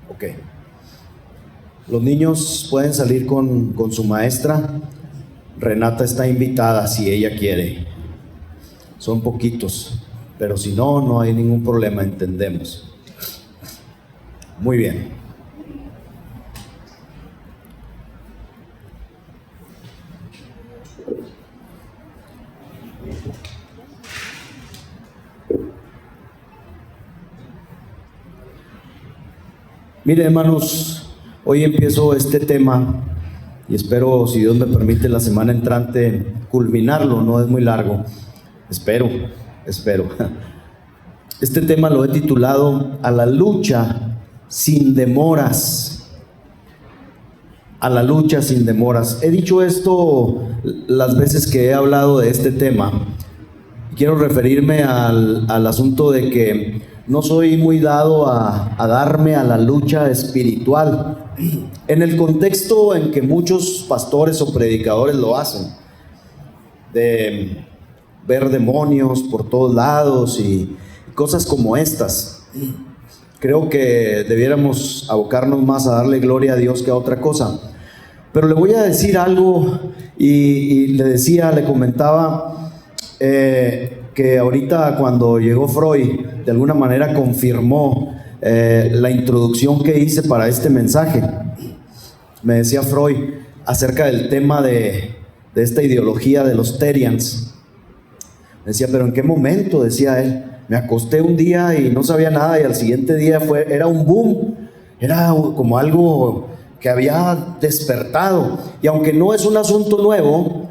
Ok. Los niños pueden salir con su maestra. Renata está invitada si ella quiere. Son poquitos, pero si no, no hay ningún problema, entendemos. Muy bien. Mire, hermanos, hoy empiezo este tema y espero, si Dios me permite, la semana entrante culminarlo. No es muy largo. Espero. Este tema lo he titulado A la lucha sin demoras. A la lucha sin demoras. He dicho esto las veces que he hablado de este tema. Quiero referirme al asunto de que no soy muy dado a darme a la lucha espiritual, en el contexto en que muchos pastores o predicadores lo hacen, de ver demonios por todos lados y cosas como estas. Creo que debiéramos abocarnos más a darle gloria a Dios que a otra cosa. Pero le voy a decir algo y le comentaba que ahorita cuando llegó Freud, de alguna manera confirmó la introducción que hice para este mensaje. Me decía Freud acerca del tema de esta ideología de los Terians. Me decía, pero ¿en qué momento? Decía él. Me acosté un día y no sabía nada y al siguiente día era un boom, era como algo que había despertado. Y aunque no es un asunto nuevo,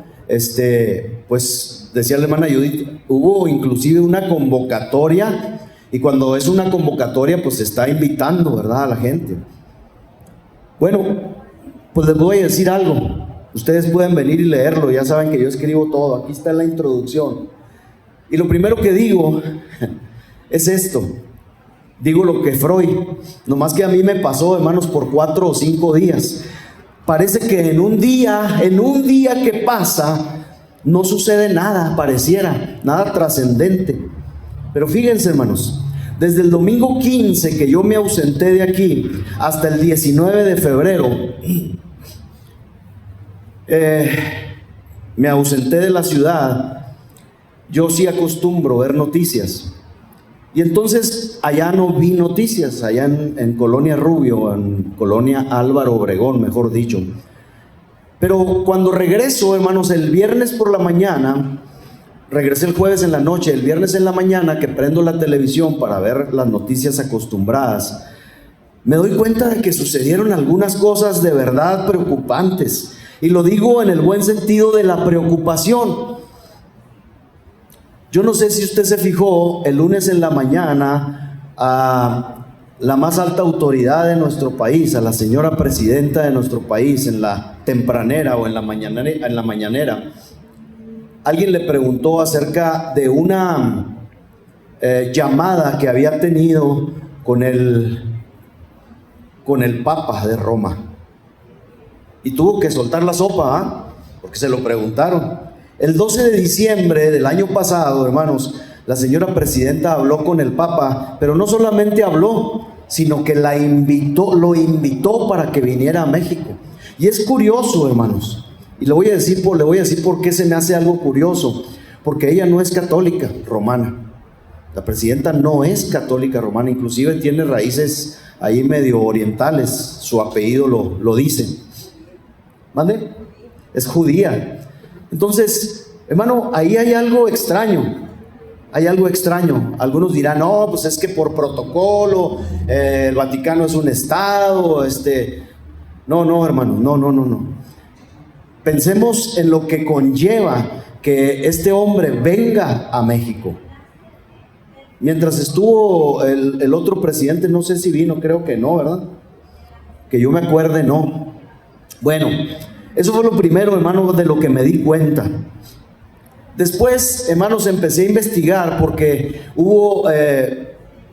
pues decía la hermana Judith, hubo inclusive una convocatoria, y cuando es una convocatoria pues se está invitando, ¿verdad?, a la gente. Bueno, pues les voy a decir algo, ustedes pueden venir y leerlo, ya saben que yo escribo todo, aquí está la introducción. Y lo primero que digo es esto, digo lo que Freud, nomás que a mí me pasó, hermanos, por 4 o 5 días. Parece que en un día que pasa, no sucede nada, pareciera, nada trascendente. Pero fíjense, hermanos, desde el domingo 15 que yo me ausenté de aquí, hasta el 19 de febrero, me ausenté de la ciudad. Yo sí acostumbro ver noticias. Y entonces allá no vi noticias, allá en Colonia Rubio, en Colonia Álvaro Obregón, mejor dicho. Pero cuando regreso, hermanos, el viernes por la mañana, regresé el jueves en la noche, el viernes en la mañana que prendo la televisión para ver las noticias acostumbradas, me doy cuenta de que sucedieron algunas cosas de verdad preocupantes. Y lo digo en el buen sentido de la preocupación. Yo no sé si usted se fijó, el lunes en la mañana, a la más alta autoridad de nuestro país, a la señora presidenta de nuestro país, en la tempranera o en la mañanera, alguien le preguntó acerca de una llamada que había tenido con el Papa de Roma. Y tuvo que soltar la sopa, porque se lo preguntaron. El 12 de diciembre del año pasado, hermanos, la señora presidenta habló con el Papa, pero no solamente habló, sino que lo invitó para que viniera a México. Y es curioso, hermanos, y le voy a decir por qué se me hace algo curioso, porque ella no es católica romana. La presidenta no es católica romana, inclusive tiene raíces ahí medio orientales, su apellido lo dice. ¿Mande? Es judía. Entonces, hermano, ahí hay algo extraño. Algunos dirán, no, pues es que por protocolo, el Vaticano es un estado, No, hermano, no. Pensemos en lo que conlleva que este hombre venga a México. Mientras estuvo el otro presidente, no sé si vino, creo que no, ¿verdad? Que yo me acuerde, no. Bueno, eso fue lo primero, hermano, de lo que me di cuenta. Después, hermanos, empecé a investigar porque hubo,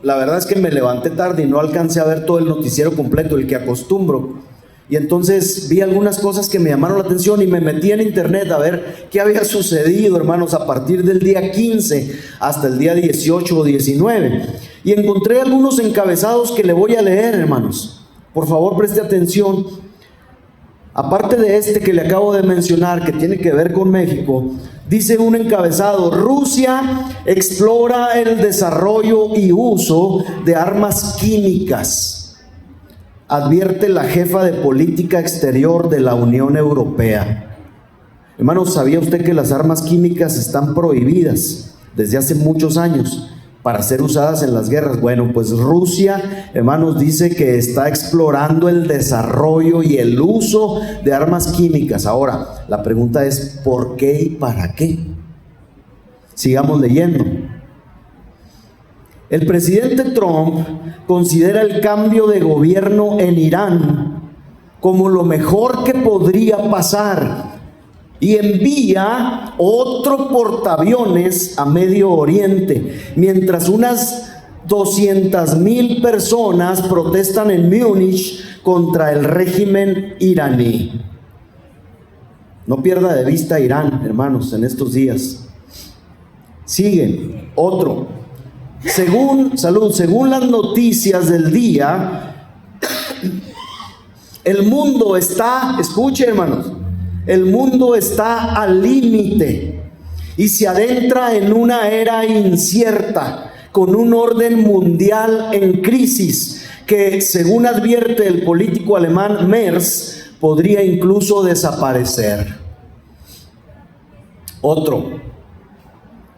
la verdad es que me levanté tarde y no alcancé a ver todo el noticiero completo, el que acostumbro. Y entonces vi algunas cosas que me llamaron la atención y me metí en internet a ver qué había sucedido, hermanos, a partir del día 15 hasta el día 18 o 19. Y encontré algunos encabezados que le voy a leer, hermanos. Por favor, preste atención. Aparte de este que le acabo de mencionar, que tiene que ver con México, dice un encabezado: Rusia explora el desarrollo y uso de armas químicas. Advierte la jefa de política exterior de la Unión Europea. Hermanos, ¿sabía usted que las armas químicas están prohibidas desde hace muchos años para ser usadas en las guerras? Bueno, pues Rusia, hermanos, dice que está explorando el desarrollo y el uso de armas químicas. Ahora, la pregunta es, ¿por qué y para qué? Sigamos leyendo. El presidente Trump considera el cambio de gobierno en Irán como lo mejor que podría pasar y envía otro portaaviones a Medio Oriente, mientras unas 200,000 personas protestan en Múnich contra el régimen iraní. No pierda de vista Irán, hermanos, en estos días. Sigue otro. Según las noticias del día, el mundo está, escuche, hermanos, el mundo está al límite y se adentra en una era incierta, con un orden mundial en crisis que, según advierte el político alemán Merz, podría incluso desaparecer. Otro.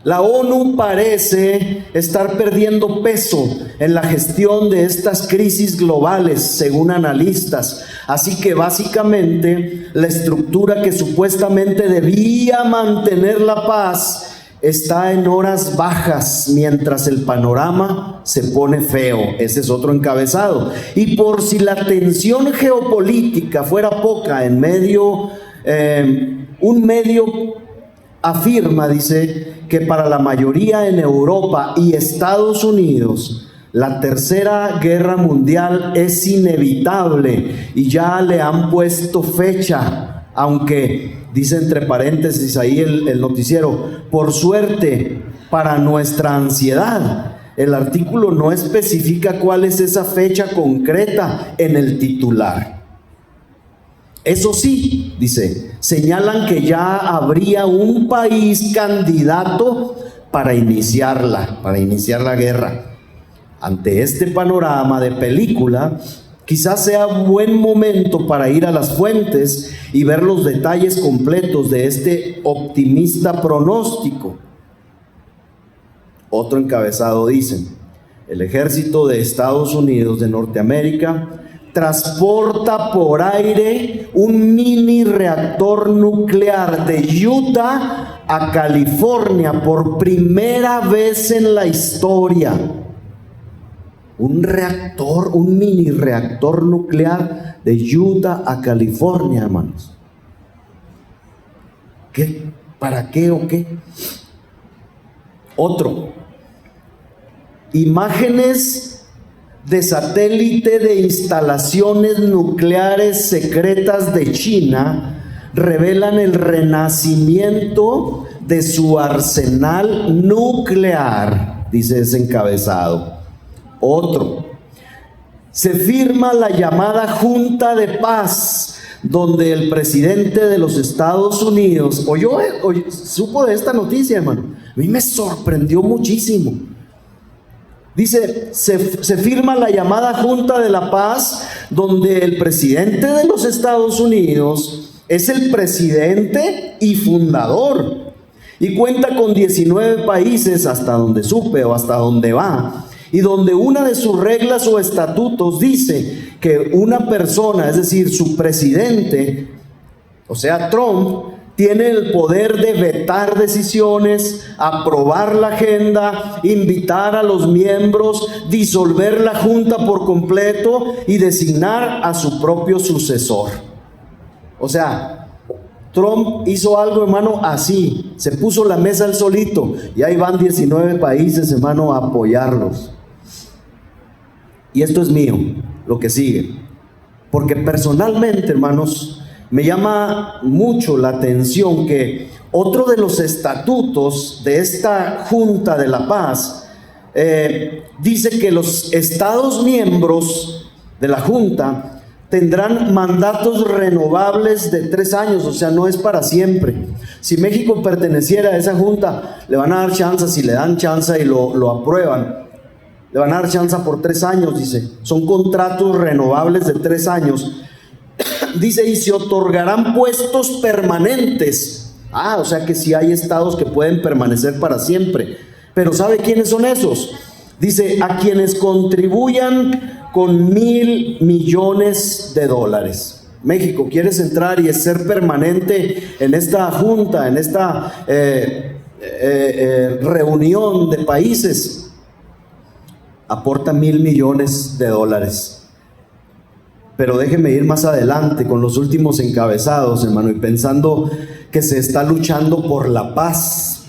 La ONU parece estar perdiendo peso en la gestión de estas crisis globales, según analistas. Así que básicamente la estructura que supuestamente debía mantener la paz está en horas bajas, mientras el panorama se pone feo. Ese es otro encabezado. Y por si la tensión geopolítica fuera poca, un medio afirma, dice, que para la mayoría en Europa y Estados Unidos la tercera guerra mundial es inevitable y ya le han puesto fecha, aunque dice entre paréntesis ahí el noticiero, por suerte para nuestra ansiedad, el artículo no especifica cuál es esa fecha concreta en el titular. Eso sí, dice, señalan que ya habría un país candidato para iniciar la guerra. Ante este panorama de película, quizás sea un buen momento para ir a las fuentes y ver los detalles completos de este optimista pronóstico. Otro encabezado dice: el ejército de Estados Unidos de Norteamérica transporta por aire un mini reactor nuclear de Utah a California por primera vez en la historia. Un mini reactor nuclear de Utah a California, hermanos. ¿Qué? ¿Para qué o qué? Otro. Imágenes de satélite de instalaciones nucleares secretas de China revelan el renacimiento de su arsenal nuclear, dice ese encabezado. Otro. Se firma la llamada Junta de Paz, donde el presidente de los Estados Unidos, supo de esta noticia, hermano. A mí me sorprendió muchísimo. Dice, se firma la llamada Junta de la Paz, donde el presidente de los Estados Unidos es el presidente y fundador, y cuenta con 19 países, hasta donde supe o hasta donde va, y donde una de sus reglas o estatutos dice que una persona, es decir, su presidente, o sea, Trump, tiene el poder de vetar decisiones, aprobar la agenda, invitar a los miembros, disolver la junta por completo y designar a su propio sucesor. O sea, Trump hizo algo, hermano, así, se puso la mesa él solito y ahí van 19 países, hermano, a apoyarlos. Y esto es mío, lo que sigue. Porque personalmente, hermanos, me llama mucho la atención que otro de los estatutos de esta Junta de la Paz dice que los Estados miembros de la Junta tendrán mandatos renovables de 3 años, o sea, no es para siempre. Si México perteneciera a esa Junta, le van a dar chance, si le dan chance y lo aprueban, le van a dar chance por 3 años, dice. Son contratos renovables de 3 años. Dice, y se otorgarán puestos permanentes. O sea que sí hay estados que pueden permanecer para siempre. Pero ¿sabe quiénes son esos? Dice, a quienes contribuyan con $1,000 millones. México, ¿quieres entrar y ser permanente en esta junta, en esta reunión de países? Aporta $1,000 millones. Pero déjeme ir más adelante con los últimos encabezados, hermano, y pensando que se está luchando por la paz.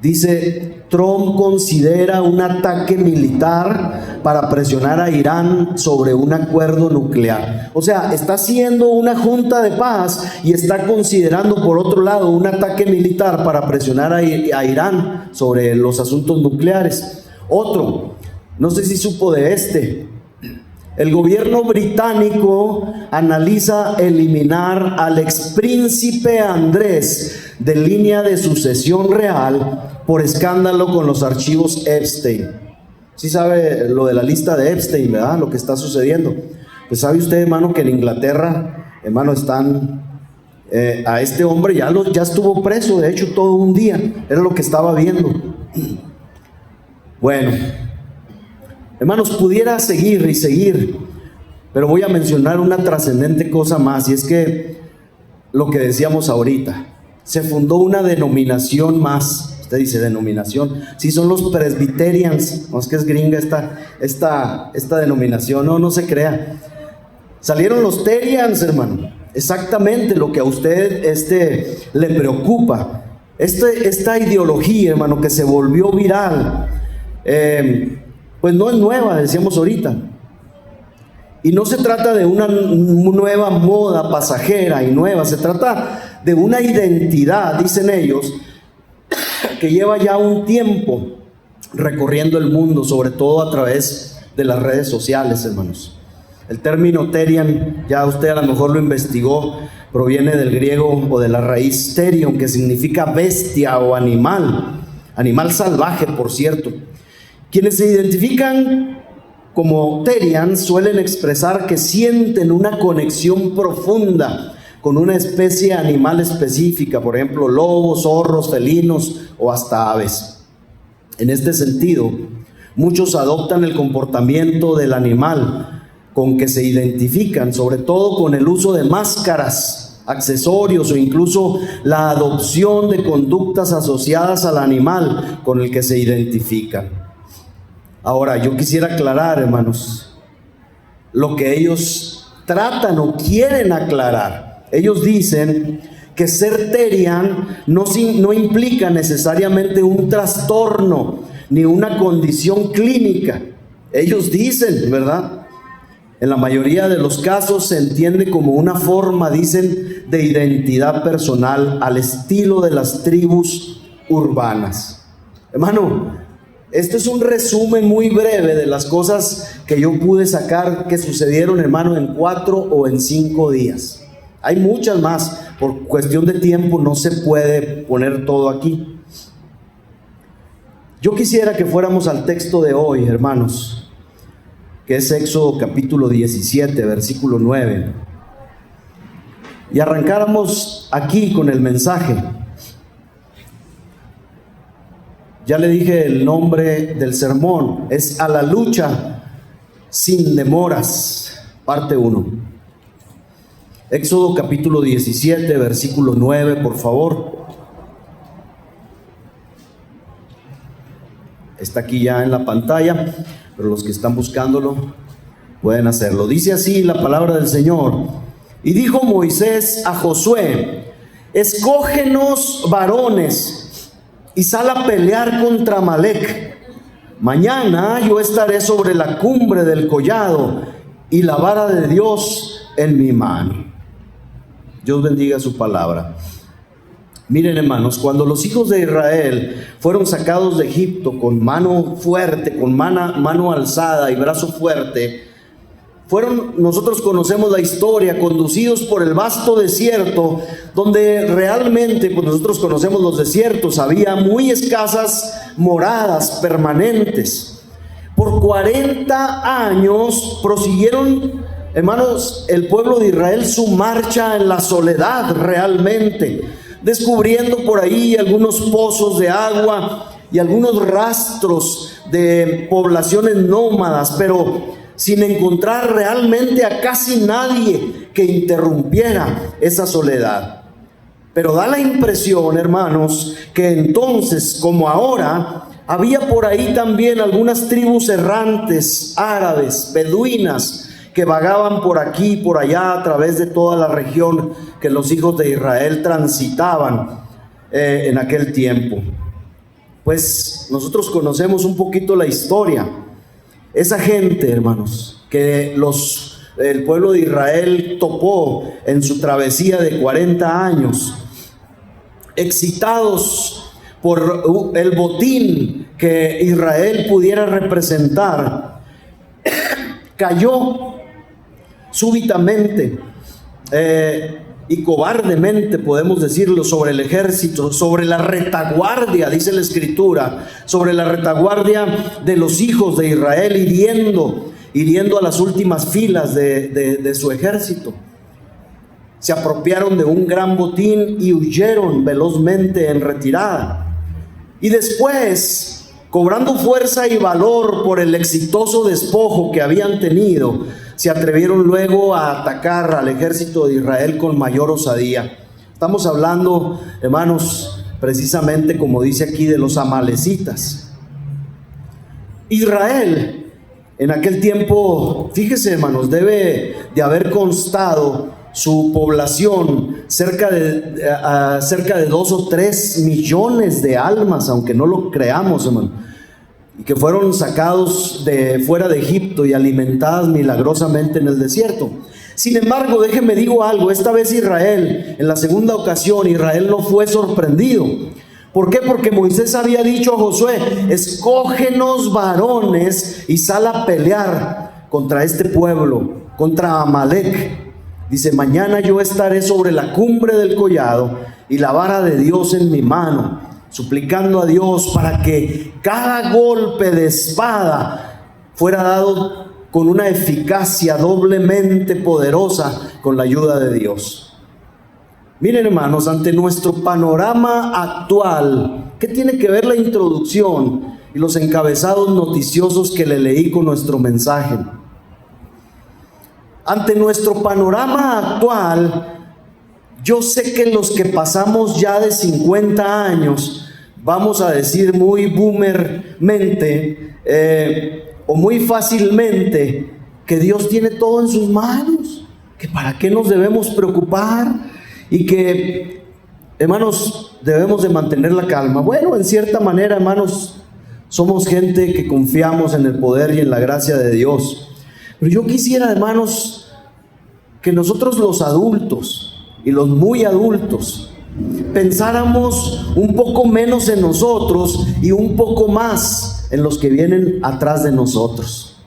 Dice, Trump considera un ataque militar para presionar a Irán sobre un acuerdo nuclear. O sea, está haciendo una junta de paz y está considerando, por otro lado, un ataque militar para presionar a Irán sobre los asuntos nucleares. Otro, no sé si supo de este. El gobierno británico analiza eliminar al expríncipe Andrés de línea de sucesión real por escándalo con los archivos Epstein. Sí sabe lo de la lista de Epstein, ¿verdad? Lo que está sucediendo. Pues sabe usted, hermano, que en Inglaterra, hermano, están a este hombre ya estuvo preso, de hecho, todo un día. Era lo que estaba viendo. Bueno, hermanos, pudiera seguir y seguir, pero voy a mencionar una trascendente cosa más, y es que lo que decíamos ahorita, se fundó una denominación más. Usted dice denominación, sí, son los presbyterians, no es que es gringa esta denominación, no se crea. Salieron los terians, hermano, exactamente lo que a usted le preocupa. Esta ideología, hermano, que se volvió viral, pues no es nueva, decíamos ahorita. Y no se trata de una nueva moda pasajera y nueva, se trata de una identidad, dicen ellos, que lleva ya un tiempo recorriendo el mundo, sobre todo a través de las redes sociales, hermanos. El término terian, ya usted a lo mejor lo investigó, proviene del griego o de la raíz terion, que significa bestia o animal salvaje, por cierto. Quienes se identifican como terians suelen expresar que sienten una conexión profunda con una especie animal específica, por ejemplo, lobos, zorros, felinos o hasta aves. En este sentido, muchos adoptan el comportamiento del animal con que se identifican, sobre todo con el uso de máscaras, accesorios o incluso la adopción de conductas asociadas al animal con el que se identifican. Ahora, yo quisiera aclarar, hermanos, lo que ellos tratan o quieren aclarar. Ellos dicen que ser terian no implica necesariamente un trastorno ni una condición clínica. Ellos dicen, ¿verdad? En la mayoría de los casos se entiende como una forma, dicen, de identidad personal al estilo de las tribus urbanas. Hermano, esto es un resumen muy breve de las cosas que yo pude sacar que sucedieron, hermano, en 4 o en 5 días. Hay muchas más, por cuestión de tiempo no se puede poner todo aquí. Yo quisiera que fuéramos al texto de hoy, hermanos, que es Éxodo capítulo 17, versículo 9, y arrancáramos aquí con el mensaje. Ya le dije el nombre del sermón, es A la lucha sin demoras, parte 1. Éxodo capítulo 17, versículo 9, por favor. Está aquí ya en la pantalla, pero los que están buscándolo pueden hacerlo. Dice así la palabra del Señor. Y dijo Moisés a Josué: escógenos varones y sal a pelear contra Amalec. Mañana yo estaré sobre la cumbre del collado y la vara de Dios en mi mano. Dios bendiga su palabra. Miren, hermanos, cuando los hijos de Israel fueron sacados de Egipto con mano fuerte, con mano alzada y brazo fuerte, nosotros conocemos la historia, conducidos por el vasto desierto, donde realmente, pues nosotros conocemos los desiertos, había muy escasas moradas permanentes. Por 40 años prosiguieron, hermanos, el pueblo de Israel su marcha en la soledad realmente, descubriendo por ahí algunos pozos de agua y algunos rastros de poblaciones nómadas, pero sin encontrar realmente a casi nadie que interrumpiera esa soledad. Pero da la impresión, hermanos, que entonces, como ahora, había por ahí también algunas tribus errantes, árabes, beduinas, que vagaban por aquí y por allá a través de toda la región que los hijos de Israel transitaban en aquel tiempo. Pues nosotros conocemos un poquito la historia. Esa gente, hermanos, que el pueblo de Israel topó en su travesía de 40 años, excitados por el botín que Israel pudiera representar, cayó súbitamente y cobardemente, podemos decirlo, sobre el ejército, sobre la retaguardia, dice la Escritura, sobre la retaguardia de los hijos de Israel, hiriendo a las últimas filas de su ejército. Se apropiaron de un gran botín y huyeron velozmente en retirada. Y después, cobrando fuerza y valor por el exitoso despojo que habían tenido, se atrevieron luego a atacar al ejército de Israel con mayor osadía. Estamos hablando, hermanos, precisamente como dice aquí, de los amalecitas. Israel, en aquel tiempo, fíjese, hermanos, debe de haber constado su población cerca de 2 o 3 millones de almas, aunque no lo creamos, hermano, y que fueron sacados de fuera de Egipto y alimentadas milagrosamente en el desierto. Sin embargo, déjenme digo algo, esta vez Israel, en la segunda ocasión, Israel no fue sorprendido. ¿Por qué? Porque Moisés había dicho a Josué: escógenos varones y sal a pelear contra este pueblo, contra Amalec. Dice: mañana yo estaré sobre la cumbre del collado y la vara de Dios en mi mano, suplicando a Dios para que cada golpe de espada fuera dado con una eficacia doblemente poderosa con la ayuda de Dios. Miren, hermanos, ante nuestro panorama actual, ¿qué tiene que ver la introducción y los encabezados noticiosos que le leí con nuestro mensaje? Ante nuestro panorama actual, yo sé que los que pasamos ya de 50 años, vamos a decir muy boomermente o muy fácilmente, que Dios tiene todo en sus manos, que para qué nos debemos preocupar y que, hermanos, debemos de mantener la calma. Bueno, en cierta manera, hermanos, somos gente que confiamos en el poder y en la gracia de Dios. Pero yo quisiera, hermanos, que nosotros los adultos y los muy adultos pensáramos un poco menos en nosotros y un poco más en los que vienen atrás de nosotros.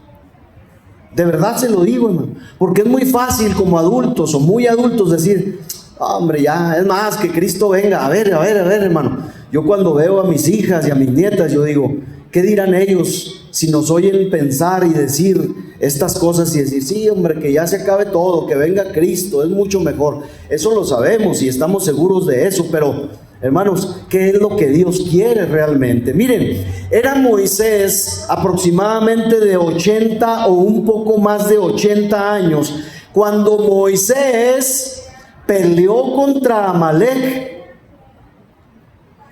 De verdad se lo digo, hermano, porque es muy fácil como adultos o muy adultos decir: hombre, ya, es más, que Cristo venga. A ver, hermano, yo cuando veo a mis hijas y a mis nietas, yo digo: ¿qué dirán ellos si nos oyen pensar y decir estas cosas y decir: sí, hombre, que ya se acabe todo, que venga Cristo, es mucho mejor? Eso lo sabemos y estamos seguros de eso, pero, hermanos, ¿qué es lo que Dios quiere realmente? Miren, era Moisés aproximadamente de 80 o un poco más de 80 años cuando Moisés peleó contra Amalec.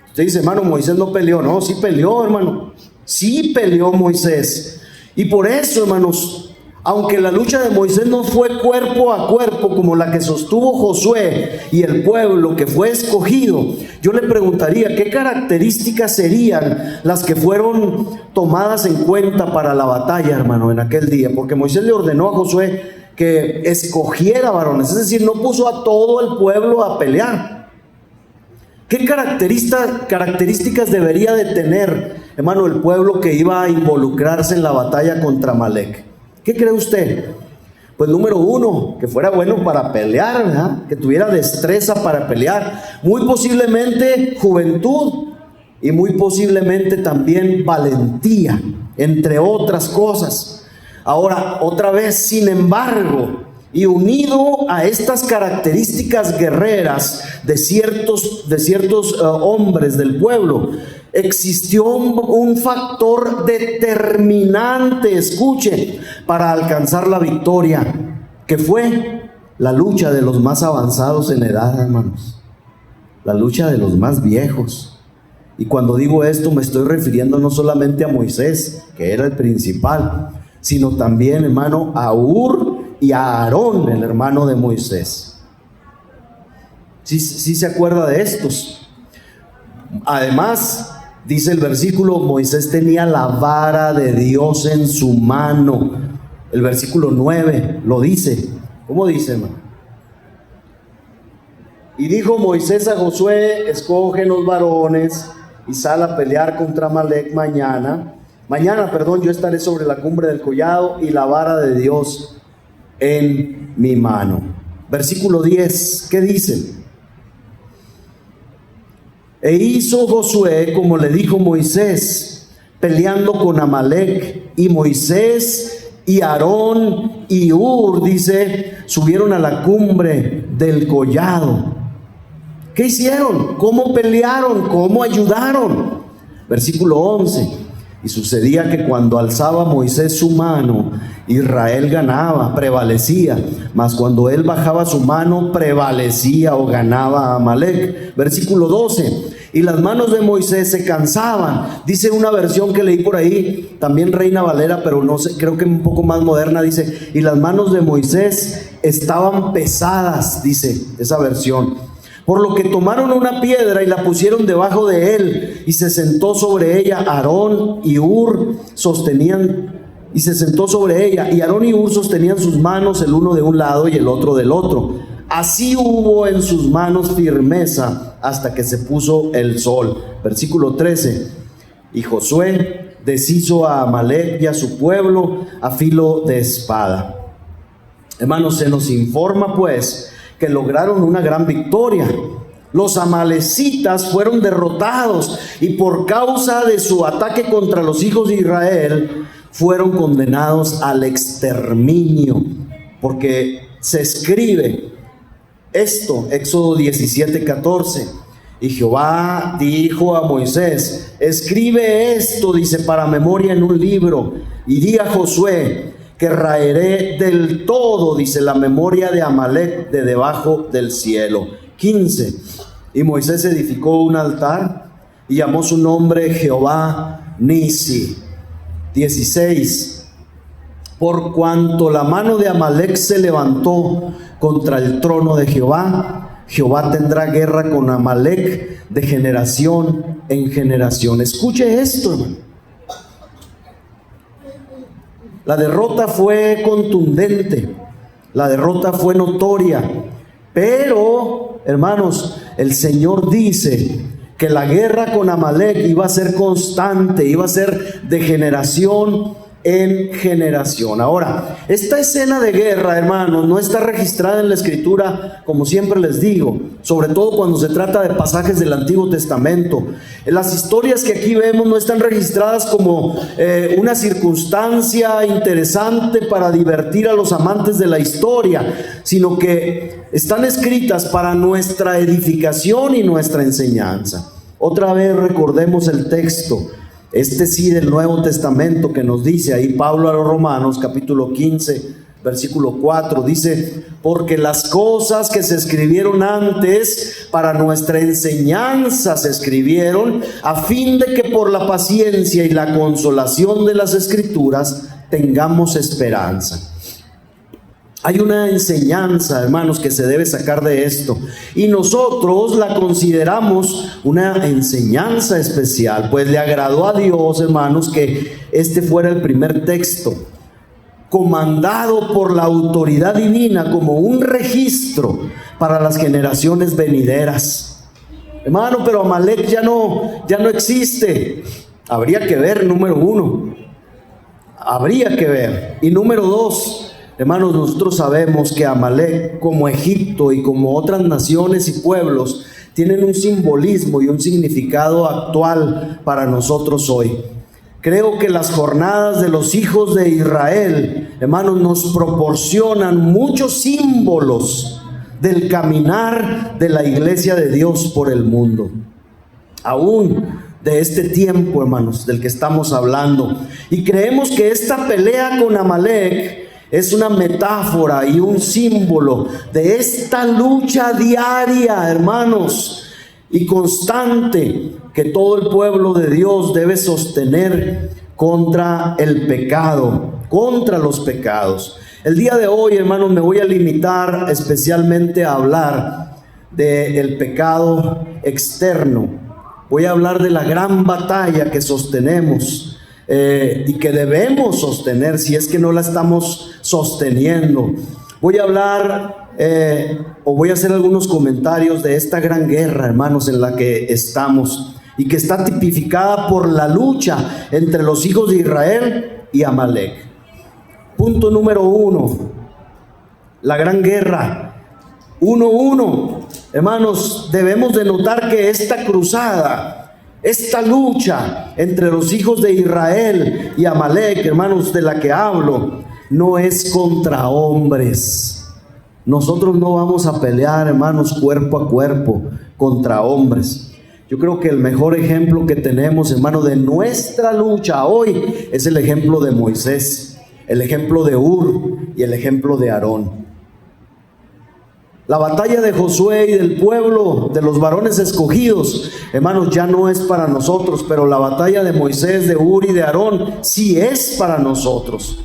Usted dice: hermano, Moisés no peleó. No, sí peleó, hermano. Sí peleó Moisés. Y por eso, hermanos, Aunque la lucha de Moisés no fue cuerpo a cuerpo como la que sostuvo Josué y el pueblo que fue escogido, yo le preguntaría qué características serían las que fueron tomadas en cuenta para la batalla, hermano, en aquel día. Porque Moisés le ordenó a Josué que escogiera varones, es decir, no puso a todo el pueblo a pelear. ¿Qué características debería de tener, hermano, el pueblo que iba a involucrarse en la batalla contra Amalek? ¿Qué cree usted? Pues número uno, que fuera bueno para pelear, ¿verdad? Que tuviera destreza para pelear, muy posiblemente juventud y muy posiblemente también valentía, entre otras cosas. Ahora, otra vez, sin embargo, y unido a estas características guerreras de ciertos hombres del pueblo, existió un factor determinante, escuche, para alcanzar la victoria, que fue la lucha de los más avanzados en edad, hermanos, la lucha de los más viejos. Y cuando digo esto me estoy refiriendo no solamente a Moisés, que era el principal, sino también, hermano, a Hur y a Aarón, el hermano de Moisés. ¿Sí se acuerda de estos? Además, dice el versículo, Moisés tenía la vara de Dios en su mano. El versículo 9 lo dice. ¿Cómo dice, hermano? Y dijo Moisés a Josué, escoge los varones y sal a pelear contra Amalek mañana, yo estaré sobre la cumbre del collado y la vara de Dios en mi mano. Versículo 10, ¿qué dice? E hizo Josué como le dijo Moisés, peleando con Amalek, y Moisés y Aarón y Hur, dice, subieron a la cumbre del collado. ¿Qué hicieron? ¿Cómo pelearon? ¿Cómo ayudaron? Versículo 11. Y sucedía que cuando alzaba Moisés su mano, Israel ganaba, prevalecía, mas cuando él bajaba su mano, prevalecía o ganaba a Amalek. Versículo 12. Y las manos de Moisés se cansaban. Dice una versión que leí por ahí, también Reina Valera, pero no sé, creo que un poco más moderna, dice, y las manos de Moisés estaban pesadas, dice esa versión. Por lo que tomaron una piedra y la pusieron debajo de él, y se sentó sobre ella Aarón y Hur sostenían, y se sentó sobre ella, y Aarón y Hur sostenían sus manos, el uno de un lado y el otro del otro. Así hubo en sus manos firmeza hasta que se puso el sol. Versículo 13. Y Josué deshizo a Amalek y a su pueblo a filo de espada. Hermanos, se nos informa pues que lograron una gran victoria. Los amalecitas fueron derrotados y por causa de su ataque contra los hijos de Israel fueron condenados al exterminio, porque se escribe esto, Éxodo 17:14. Y Jehová dijo a Moisés, escribe esto, dice, para memoria en un libro, y di a Josué que raeré del todo, dice, la memoria de Amalek de debajo del cielo. 15. Y Moisés edificó un altar y llamó su nombre Jehová Nisi. 16. Por cuanto la mano de Amalek se levantó contra el trono de Jehová, Jehová tendrá guerra con Amalek de generación en generación. Escuche esto, hermano. La derrota fue contundente, la derrota fue notoria, pero, hermanos, el Señor dice que la guerra con Amalek iba a ser constante, iba a ser de generación en generación. Ahora, esta escena de guerra, hermanos, no está registrada en la Escritura, como siempre les digo, sobre todo cuando se trata de pasajes del Antiguo Testamento. Las historias que aquí vemos no están registradas como una circunstancia interesante para divertir a los amantes de la historia, sino que están escritas para nuestra edificación y nuestra enseñanza. Otra vez recordemos el texto, este sí del Nuevo Testamento, que nos dice ahí Pablo a los Romanos, capítulo 15, versículo 4, dice, porque las cosas que se escribieron antes para nuestra enseñanza se escribieron a fin de que por la paciencia y la consolación de las Escrituras tengamos esperanza. Hay una enseñanza, hermanos, que se debe sacar de esto, y nosotros la consideramos una enseñanza especial, pues le agradó a Dios, hermanos, que este fuera el primer texto comandado por la autoridad divina como un registro para las generaciones venideras. Hermano, pero Amalek ya no existe. Habría que ver, número uno, habría que ver. Y número dos, hermanos, nosotros sabemos que Amalek, como Egipto y como otras naciones y pueblos, tienen un simbolismo y un significado actual para nosotros hoy. Creo que las jornadas de los hijos de Israel, hermanos, nos proporcionan muchos símbolos del caminar de la iglesia de Dios por el mundo. Aún de este tiempo, hermanos, del que estamos hablando. Y creemos que esta pelea con Amalek es una metáfora y un símbolo de esta lucha diaria, hermanos, y constante que todo el pueblo de Dios debe sostener contra el pecado, contra los pecados. El día de hoy, hermanos, me voy a limitar especialmente a hablar del pecado externo. Voy a hablar de la gran batalla que sostenemos y que debemos sostener si es que no la estamos sosteniendo. Voy a hablar o voy a hacer algunos comentarios de esta gran guerra, hermanos, en la que estamos y que está tipificada por la lucha entre los hijos de Israel y Amalek. Punto número 1, la gran guerra. 1:1, hermanos, debemos de notar que esta cruzada, esta lucha entre los hijos de Israel y Amalek, hermanos, de la que hablo, no es contra hombres. Nosotros no vamos a pelear, hermanos, cuerpo a cuerpo contra hombres. Yo creo que el mejor ejemplo que tenemos, hermano, de nuestra lucha hoy es el ejemplo de Moisés, el ejemplo de Hur y el ejemplo de Aarón. La batalla de Josué y del pueblo, de los varones escogidos, hermanos, ya no es para nosotros, pero la batalla de Moisés, de Hur y de Aarón sí es para nosotros.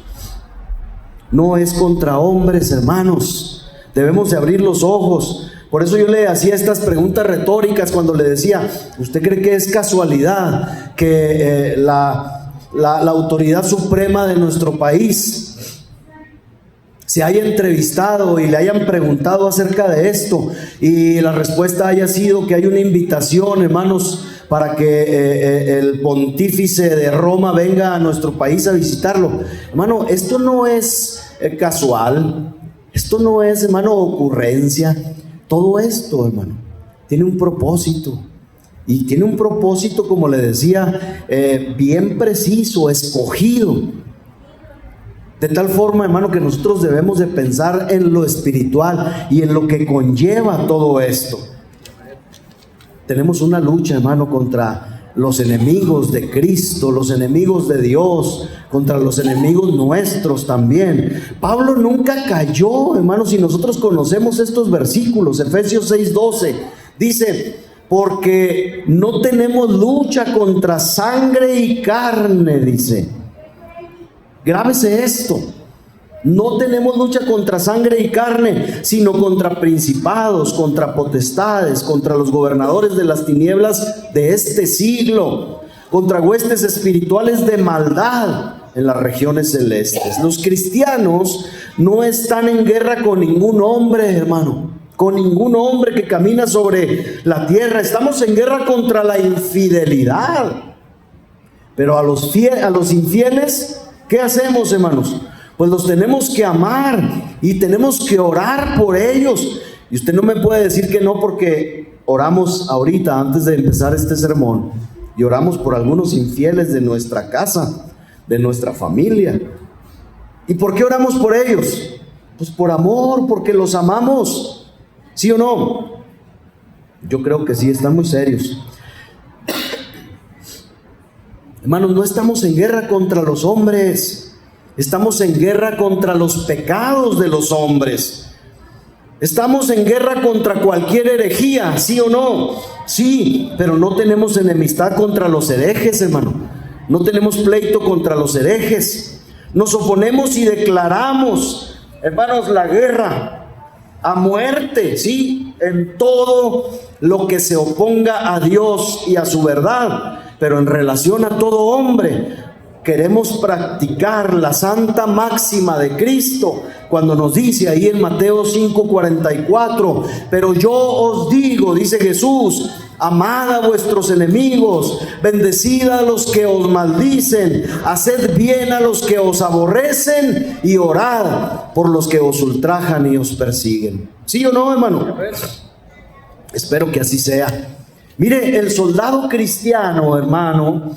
No es contra hombres, hermanos. Debemos de abrir los ojos. Por eso yo le hacía estas preguntas retóricas cuando le decía, ¿usted cree que es casualidad que la autoridad suprema de nuestro país se haya entrevistado y le hayan preguntado acerca de esto y la respuesta haya sido que hay una invitación, hermanos, para que el pontífice de Roma venga a nuestro país a visitarlo? Hermano, esto no es casual, esto no es, hermano, ocurrencia. Todo esto, hermano, tiene un propósito. Y tiene un propósito, como le decía, bien preciso, escogido. De tal forma, hermano, que nosotros debemos de pensar en lo espiritual y en lo que conlleva todo esto. Tenemos una lucha, hermano, contra los enemigos de Cristo, los enemigos de Dios, contra los enemigos nuestros también. Pablo nunca cayó, hermanos, si nosotros conocemos estos versículos. Efesios 6:12 dice: porque no tenemos lucha contra sangre y carne, dice. Grábese esto. No tenemos lucha contra sangre y carne, sino contra principados, contra potestades, contra los gobernadores de las tinieblas de este siglo, contra huestes espirituales de maldad en las regiones celestes. Los cristianos no están en guerra con ningún hombre, hermano, con ningún hombre que camina sobre la tierra. Estamos en guerra contra la infidelidad. Pero a los infieles, ¿qué hacemos, hermanos? Pues los tenemos que amar y tenemos que orar por ellos. Y usted no me puede decir que no, porque oramos ahorita antes de empezar este sermón y oramos por algunos infieles de nuestra casa, de nuestra familia. ¿Y por qué oramos por ellos? Pues por amor, porque los amamos. ¿Sí o no? Yo creo que sí, están muy serios. Hermanos, no estamos en guerra contra los hombres. Estamos en guerra contra los pecados de los hombres. Estamos en guerra contra cualquier herejía, ¿sí o no? Sí, pero no tenemos enemistad contra los herejes, hermano. No tenemos pleito contra los herejes. Nos oponemos y declaramos, hermanos, la guerra a muerte, sí, en todo lo que se oponga a Dios y a su verdad. Pero en relación a todo hombre, queremos practicar la santa máxima de Cristo cuando nos dice ahí en Mateo 5:44, pero yo os digo, dice Jesús, amad a vuestros enemigos, bendecid a los que os maldicen, haced bien a los que os aborrecen y orad por los que os ultrajan y os persiguen. ¿Sí o no, hermano? Espero que así sea. Mire, el soldado cristiano, hermano,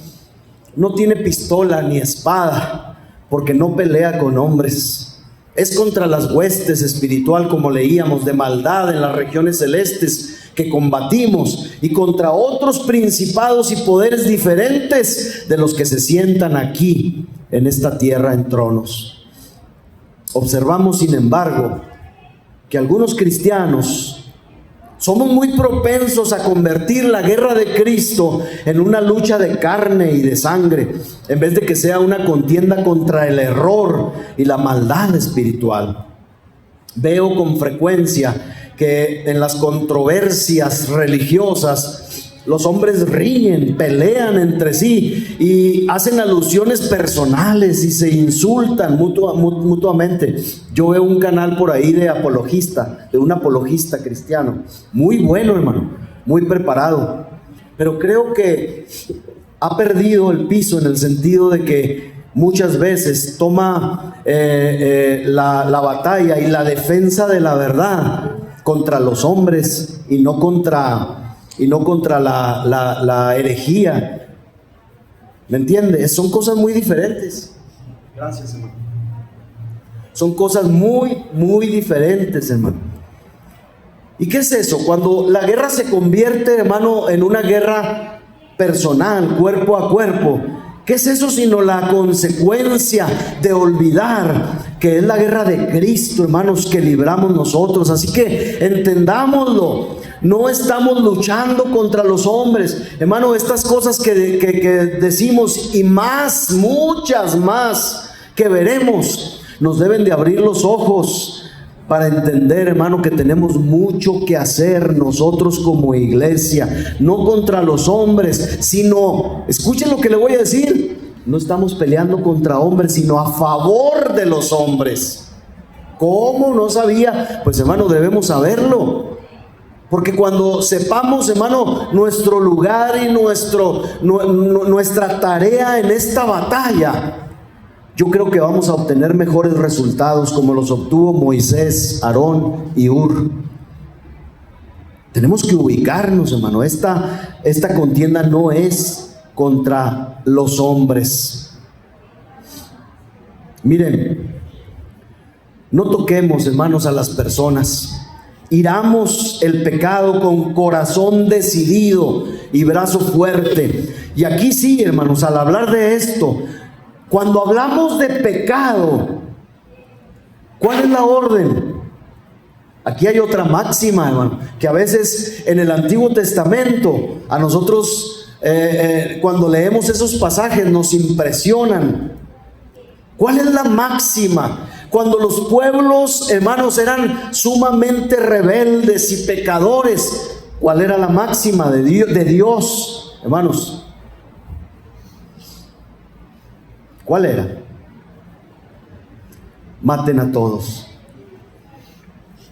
no tiene pistola ni espada, porque no pelea con hombres. Es contra las huestes espiritual, como leíamos, de maldad en las regiones celestes que combatimos, y contra otros principados y poderes diferentes de los que se sientan aquí en esta tierra en tronos. Observamos, sin embargo, que algunos cristianos somos muy propensos a convertir la guerra de Cristo en una lucha de carne y de sangre, en vez de que sea una contienda contra el error y la maldad espiritual. Veo con frecuencia que en las controversias religiosas los hombres riñen, pelean entre sí y hacen alusiones personales y se insultan mutuamente. Yo veo un canal por ahí de un apologista cristiano, muy bueno, hermano, muy preparado, pero creo que ha perdido el piso en el sentido de que muchas veces toma la batalla y la defensa de la verdad contra los hombres y no contra la herejía. ¿Me entiende? Son cosas muy diferentes. Gracias, hermano. Son cosas muy, muy diferentes, hermano. ¿Y qué es eso? Cuando la guerra se convierte, hermano, en una guerra personal, cuerpo a cuerpo, ¿qué es eso sino la consecuencia de olvidar que es la guerra de Cristo, hermanos, que libramos nosotros? Así que entendámoslo. No estamos luchando contra los hombres, hermano. Estas cosas que decimos y más, muchas más que veremos, nos deben de abrir los ojos para entender, hermano, que tenemos mucho que hacer nosotros como iglesia, no contra los hombres, sino, escuchen lo que le voy a decir, no estamos peleando contra hombres, sino a favor de los hombres. ¿Cómo? ¿No sabía? Pues, hermano, debemos saberlo. Porque cuando sepamos, hermano, nuestro lugar y nuestra tarea en esta batalla, yo creo que vamos a obtener mejores resultados como los obtuvo Moisés, Aarón y Hur. Tenemos que ubicarnos, hermano. Esta contienda no es contra los hombres. Miren, no toquemos, hermanos, a las personas. Hiramos el pecado con corazón decidido y brazo fuerte. Y aquí sí, hermanos, al hablar de esto, cuando hablamos de pecado, ¿cuál es la orden? Aquí hay otra máxima, hermano, que a veces en el Antiguo Testamento a nosotros cuando leemos esos pasajes nos impresionan. ¿Cuál es la máxima? Cuando los pueblos, hermanos, eran sumamente rebeldes y pecadores, ¿cuál era la máxima de Dios, hermanos? ¿Cuál era? Maten a todos,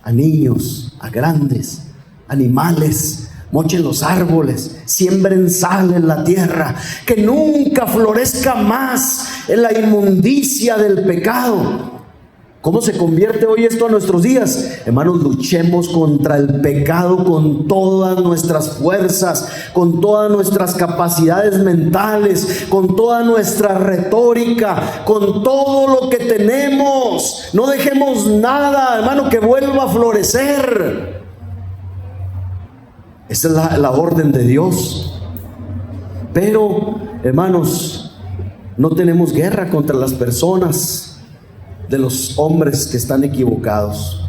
a niños, a grandes, animales, mochen los árboles, siembren sal en la tierra, que nunca florezca más en la inmundicia del pecado. ¿Cómo se convierte hoy esto a nuestros días? Hermanos, luchemos contra el pecado con todas nuestras fuerzas, con todas nuestras capacidades mentales, con toda nuestra retórica, con todo lo que tenemos. No dejemos nada, hermano, que vuelva a florecer. Esa es la orden de Dios. Pero, hermanos, no tenemos guerra contra las personas de los hombres que están equivocados.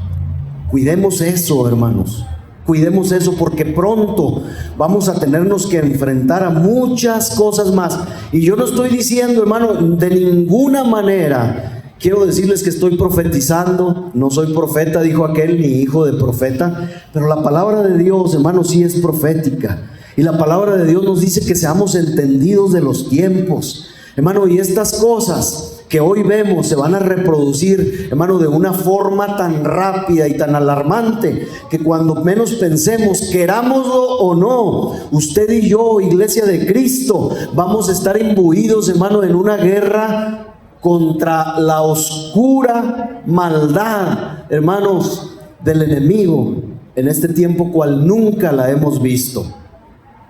Cuidemos eso, hermanos. Cuidemos eso, porque pronto vamos a tenernos que enfrentar a muchas cosas más. Y yo no estoy diciendo, hermano, de ninguna manera Quiero decirles que estoy profetizando, no soy profeta, dijo aquel, ni hijo de profeta, pero la palabra de Dios, hermanos, sí es profética. Y la palabra de Dios nos dice que seamos entendidos de los tiempos, hermano, y estas cosas que hoy vemos se van a reproducir, hermano, de una forma tan rápida y tan alarmante que cuando menos pensemos, querámoslo o no, usted y yo, iglesia de Cristo, vamos a estar imbuidos, hermano, en una guerra contra la oscura maldad, hermanos, del enemigo en este tiempo cual nunca la hemos visto.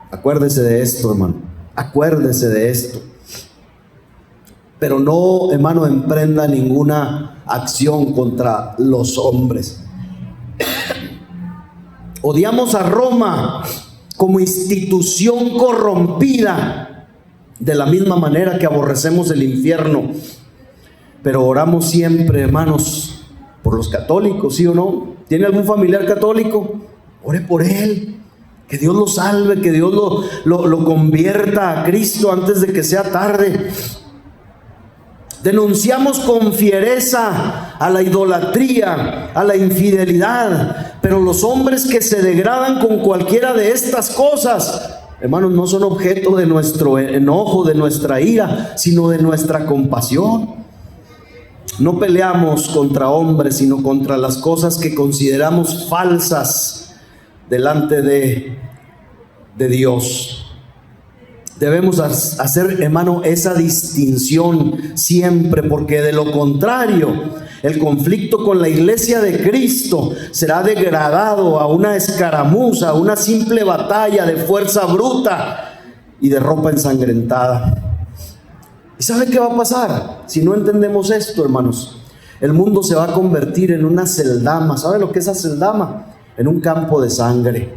Acuérdese de esto, hermano, acuérdese de esto. Pero no, hermano, emprenda ninguna acción contra los hombres. Odiamos a Roma como institución corrompida, de la misma manera que aborrecemos el infierno. Pero oramos siempre, hermanos, por los católicos, ¿sí o no? ¿Tiene algún familiar católico? Ore por él, que Dios lo salve, que Dios lo convierta a Cristo antes de que sea tarde. Denunciamos con fiereza a la idolatría, a la infidelidad, pero los hombres que se degradan con cualquiera de estas cosas, hermanos, no son objeto de nuestro enojo, de nuestra ira, sino de nuestra compasión. No peleamos contra hombres, sino contra las cosas que consideramos falsas delante de Dios. Debemos hacer, hermano, esa distinción siempre, porque de lo contrario, el conflicto con la iglesia de Cristo será degradado a una escaramuza, a una simple batalla de fuerza bruta y de ropa ensangrentada. ¿Y sabe qué va a pasar si no entendemos esto, hermanos? El mundo se va a convertir en una celdama. ¿Sabe lo que es aceldama? En un campo de sangre.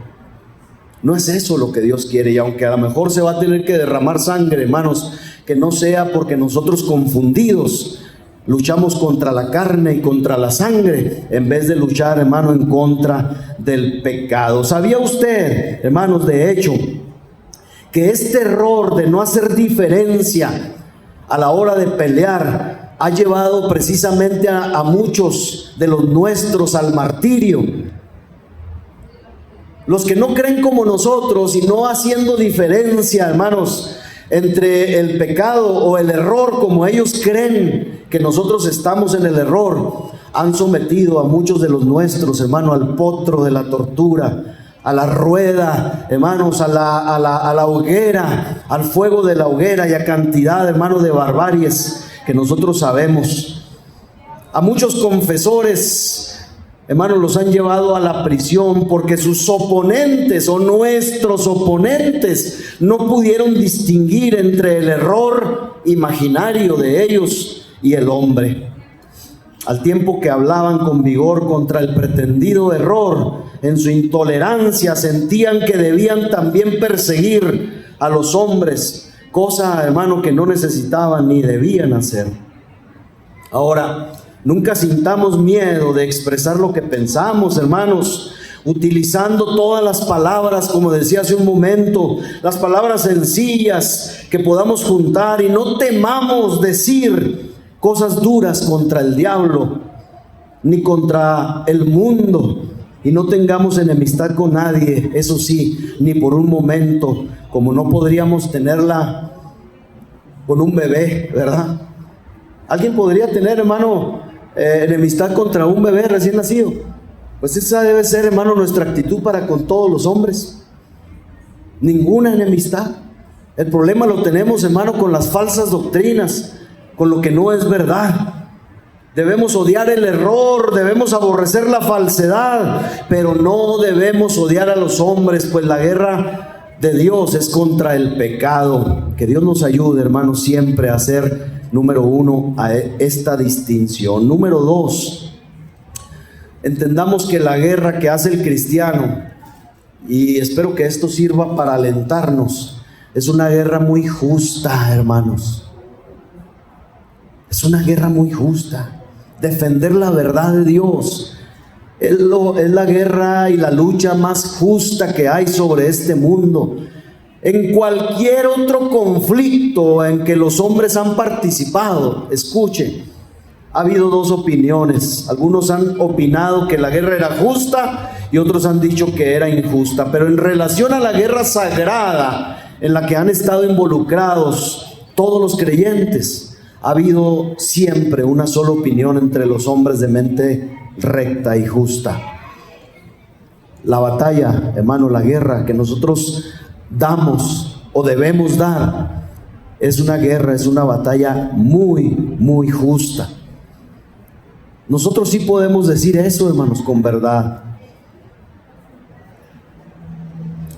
No es eso lo que Dios quiere, y aunque a lo mejor se va a tener que derramar sangre, hermanos, que no sea porque nosotros confundidos luchamos contra la carne y contra la sangre, en vez de luchar, hermano, en contra del pecado. ¿Sabía usted, hermanos, de hecho, que este error de no hacer diferencia a la hora de pelear ha llevado precisamente a muchos de los nuestros al martirio? Los que no creen como nosotros y no haciendo diferencia, hermanos, entre el pecado o el error, como ellos creen que nosotros estamos en el error, han sometido a muchos de los nuestros, hermano, al potro de la tortura, a la rueda, hermanos, a la hoguera, al fuego de la hoguera, y a cantidad, hermanos, de barbaries que nosotros sabemos. A muchos confesores, hermanos, los han llevado a la prisión porque sus oponentes o nuestros oponentes no pudieron distinguir entre el error imaginario de ellos y el hombre. Al tiempo que hablaban con vigor contra el pretendido error, en su intolerancia sentían que debían también perseguir a los hombres, cosa, hermano, que no necesitaban ni debían hacer. Ahora, nunca sintamos miedo de expresar lo que pensamos, hermanos, utilizando todas las palabras, como decía hace un momento, las palabras sencillas que podamos juntar, y no temamos decir cosas duras contra el diablo, ni contra el mundo, y no tengamos enemistad con nadie, eso sí, ni por un momento, como no podríamos tenerla con un bebé, ¿verdad? ¿Alguien podría tener, hermano, enemistad contra un bebé recién nacido? Pues esa debe ser, hermano, nuestra actitud para con todos los hombres. Ninguna enemistad. El problema lo tenemos, hermano, con las falsas doctrinas, con lo que no es verdad. Debemos odiar el error, debemos aborrecer la falsedad, pero no debemos odiar a los hombres, pues la guerra de Dios es contra el pecado. Que Dios nos ayude, hermano, siempre a hacer, número uno, a esta distinción. Número dos, entendamos que la guerra que hace el cristiano, y espero que esto sirva para alentarnos, es una guerra muy justa, hermanos. Es una guerra muy justa. Defender la verdad de Dios es la guerra y la lucha más justa que hay sobre este mundo. En cualquier otro conflicto en que los hombres han participado, escuche, Ha habido dos opiniones. Algunos han opinado que la guerra era justa y otros han dicho que era injusta. Pero en relación a la guerra sagrada en la que han estado involucrados todos los creyentes, ha habido siempre una sola opinión entre los hombres de mente recta y justa. La batalla, hermano, la guerra que nosotros damos o debemos dar, es una guerra, es una batalla muy justa. Nosotros sí podemos decir eso, hermanos, con verdad.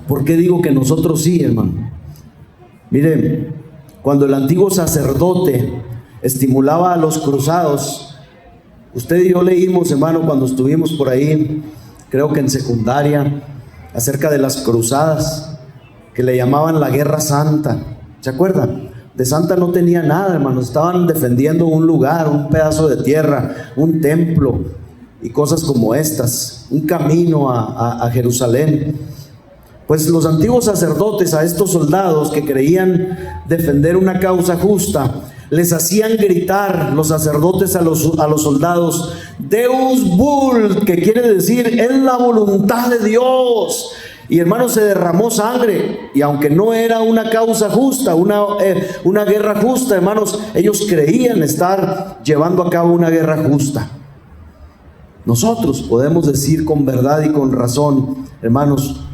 ¿Por qué digo que nosotros sí, hermano? Miren, cuando el antiguo sacerdote estimulaba a los cruzados, usted y yo leímos, hermano, cuando estuvimos por ahí, creo que en secundaria, acerca de las cruzadas, que le llamaban la Guerra Santa. ¿Se acuerdan? De santa no tenía nada, hermanos. Estaban defendiendo un lugar, un pedazo de tierra, un templo y cosas como estas, un camino a Jerusalén. Pues los antiguos sacerdotes a estos soldados que creían defender una causa justa, les hacían gritar los sacerdotes a los soldados: Deus vult, que quiere decir es la voluntad de Dios. Y hermanos, se derramó sangre, y aunque no era una causa justa, una guerra justa, hermanos, ellos creían estar llevando a cabo una guerra justa. Nosotros podemos decir con verdad y con razón, hermanos,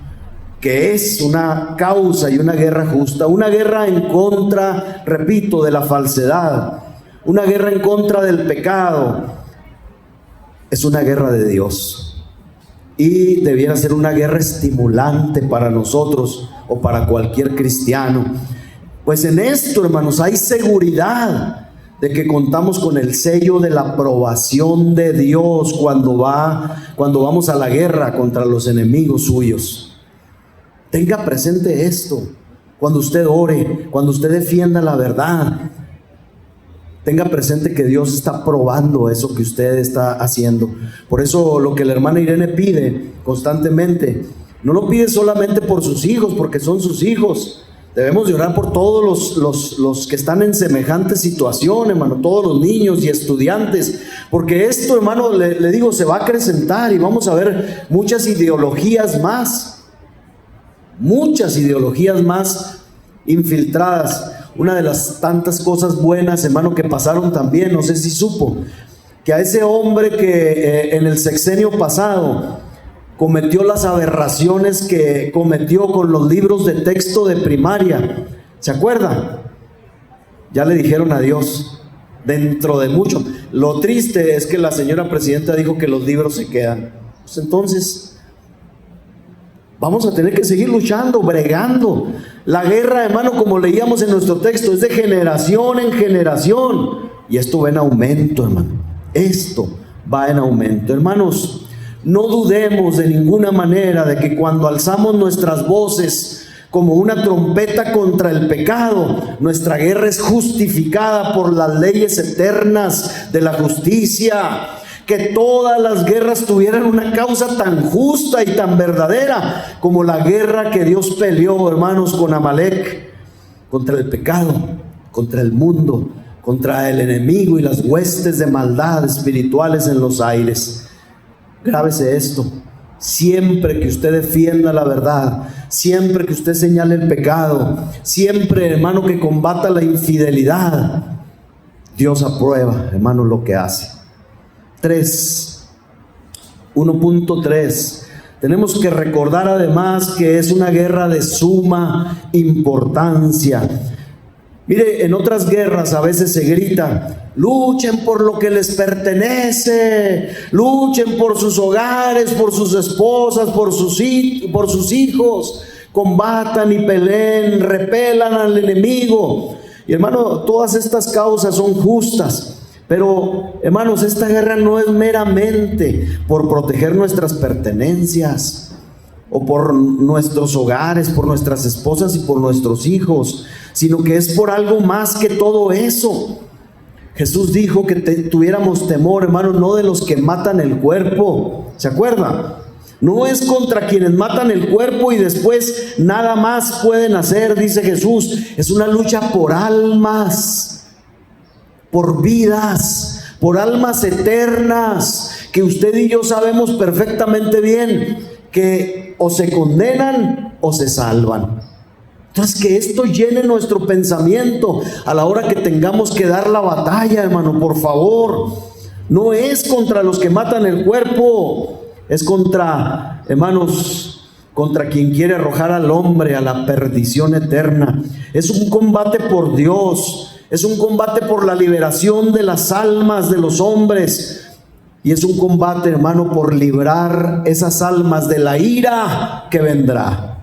que es una causa y una guerra justa, una guerra en contra, repito, de la falsedad, una guerra en contra del pecado. Es una guerra de Dios. Y debiera ser una guerra estimulante para nosotros o para cualquier cristiano. Pues en esto, hermanos, hay seguridad de que contamos con el sello de la aprobación de Dios cuando vamos a la guerra contra los enemigos suyos. Tenga presente esto. Cuando usted ore, cuando usted defienda la verdad, tenga presente que Dios está probando eso que usted está haciendo. Por eso lo que la hermana Irene pide constantemente, no lo pide solamente por sus hijos, porque son sus hijos. Debemos de orar por todos los que están en semejante situación, hermano, todos los niños y estudiantes, porque esto, hermano, le digo, se va a acrecentar y vamos a ver muchas ideologías más infiltradas. Una de las tantas cosas buenas, hermano, que pasaron también, no sé si supo, que a ese hombre que en el sexenio pasado cometió las aberraciones que cometió con los libros de texto de primaria, ¿se acuerdan? Ya le dijeron adiós dentro de mucho. Lo triste es que la señora presidenta dijo que los libros se quedan. Pues entonces vamos a tener que seguir luchando, bregando. La guerra, hermano, como leíamos en nuestro texto, es de generación en generación. Y esto va en aumento, hermano. Esto va en aumento. Hermanos, no dudemos de ninguna manera de que cuando alzamos nuestras voces como una trompeta contra el pecado, nuestra guerra es justificada por las leyes eternas de la justicia. Que todas las guerras tuvieran una causa tan justa y tan verdadera como la guerra que Dios peleó, hermanos, con Amalek, contra el pecado, contra el mundo, contra el enemigo y las huestes de maldad espirituales en los aires. Grábese esto: siempre que usted defienda la verdad, siempre que usted señale el pecado, siempre, hermano, que combata la infidelidad, Dios aprueba, hermano, lo que hace. 1.3. Tenemos que recordar además que es una guerra de suma importancia. Mire, en otras guerras a veces se grita: luchen por lo que les pertenece, luchen por sus hogares, por sus esposas, por sus hijos, combatan y peleen, repelan al enemigo. Y hermano, todas estas causas son justas. Pero, hermanos, esta guerra no es meramente por proteger nuestras pertenencias o por nuestros hogares, por nuestras esposas y por nuestros hijos, sino que es por algo más que todo eso. Jesús dijo que tuviéramos temor, hermanos, no de los que matan el cuerpo. ¿Se acuerdan? No es contra quienes matan el cuerpo y después nada más pueden hacer, dice Jesús. Es una lucha por almas, por vidas, por almas eternas, que usted y yo sabemos perfectamente bien que o se condenan o se salvan. Entonces, que esto llene nuestro pensamiento a la hora que tengamos que dar la batalla, hermano, por favor. No es contra los que matan el cuerpo, es contra, hermanos, contra quien quiere arrojar al hombre a la perdición eterna. Es un combate por Dios, es un combate por la liberación de las almas de los hombres. Y es un combate, hermano, por librar esas almas de la ira que vendrá.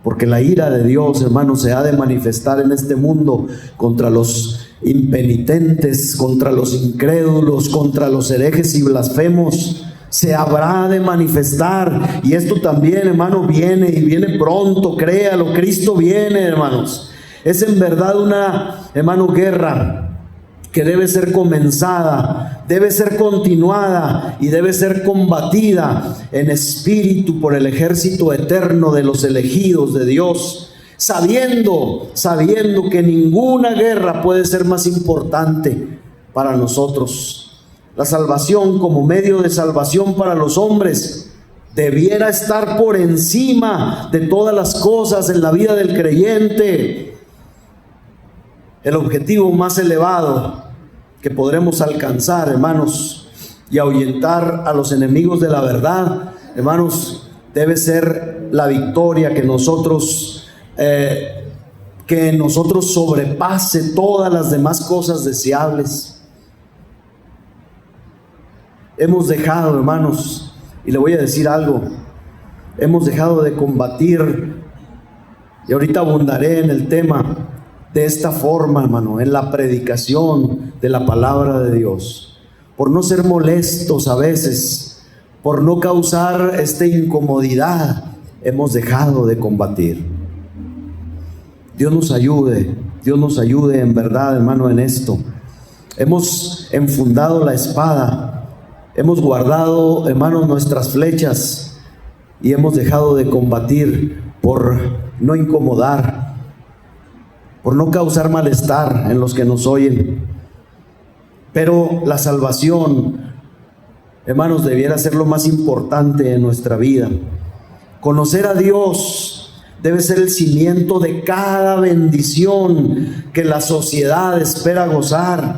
Porque la ira de Dios, hermano, se ha de manifestar en este mundo contra los impenitentes, contra los incrédulos, contra los herejes y blasfemos. Se habrá de manifestar. Y esto también, hermano, viene y viene pronto, créalo. Cristo viene, hermanos. Es en verdad una, hermano, guerra que debe ser comenzada, debe ser continuada y debe ser combatida en espíritu por el ejército eterno de los elegidos de Dios, sabiendo que ninguna guerra puede ser más importante para nosotros. La salvación como medio de salvación para los hombres debiera estar por encima de todas las cosas en la vida del creyente. El objetivo más elevado que podremos alcanzar, hermanos, y ahuyentar a los enemigos de la verdad, hermanos, debe ser la victoria que nosotros sobrepase todas las demás cosas deseables. Hemos dejado, hermanos, y le voy a decir algo, hemos dejado de combatir, y ahorita abundaré en el tema, de esta forma, hermano, en la predicación de la palabra de Dios, por no ser molestos a veces, por no causar incomodidad, hemos dejado de combatir. Dios nos ayude en verdad, hermano, en esto. Hemos enfundado la espada, hemos guardado, hermanos, nuestras flechas y hemos dejado de combatir por no incomodar, por no causar malestar en los que nos oyen. Pero la salvación, hermanos, debiera ser lo más importante en nuestra vida. Conocer a Dios debe ser el cimiento de cada bendición que la sociedad espera gozar.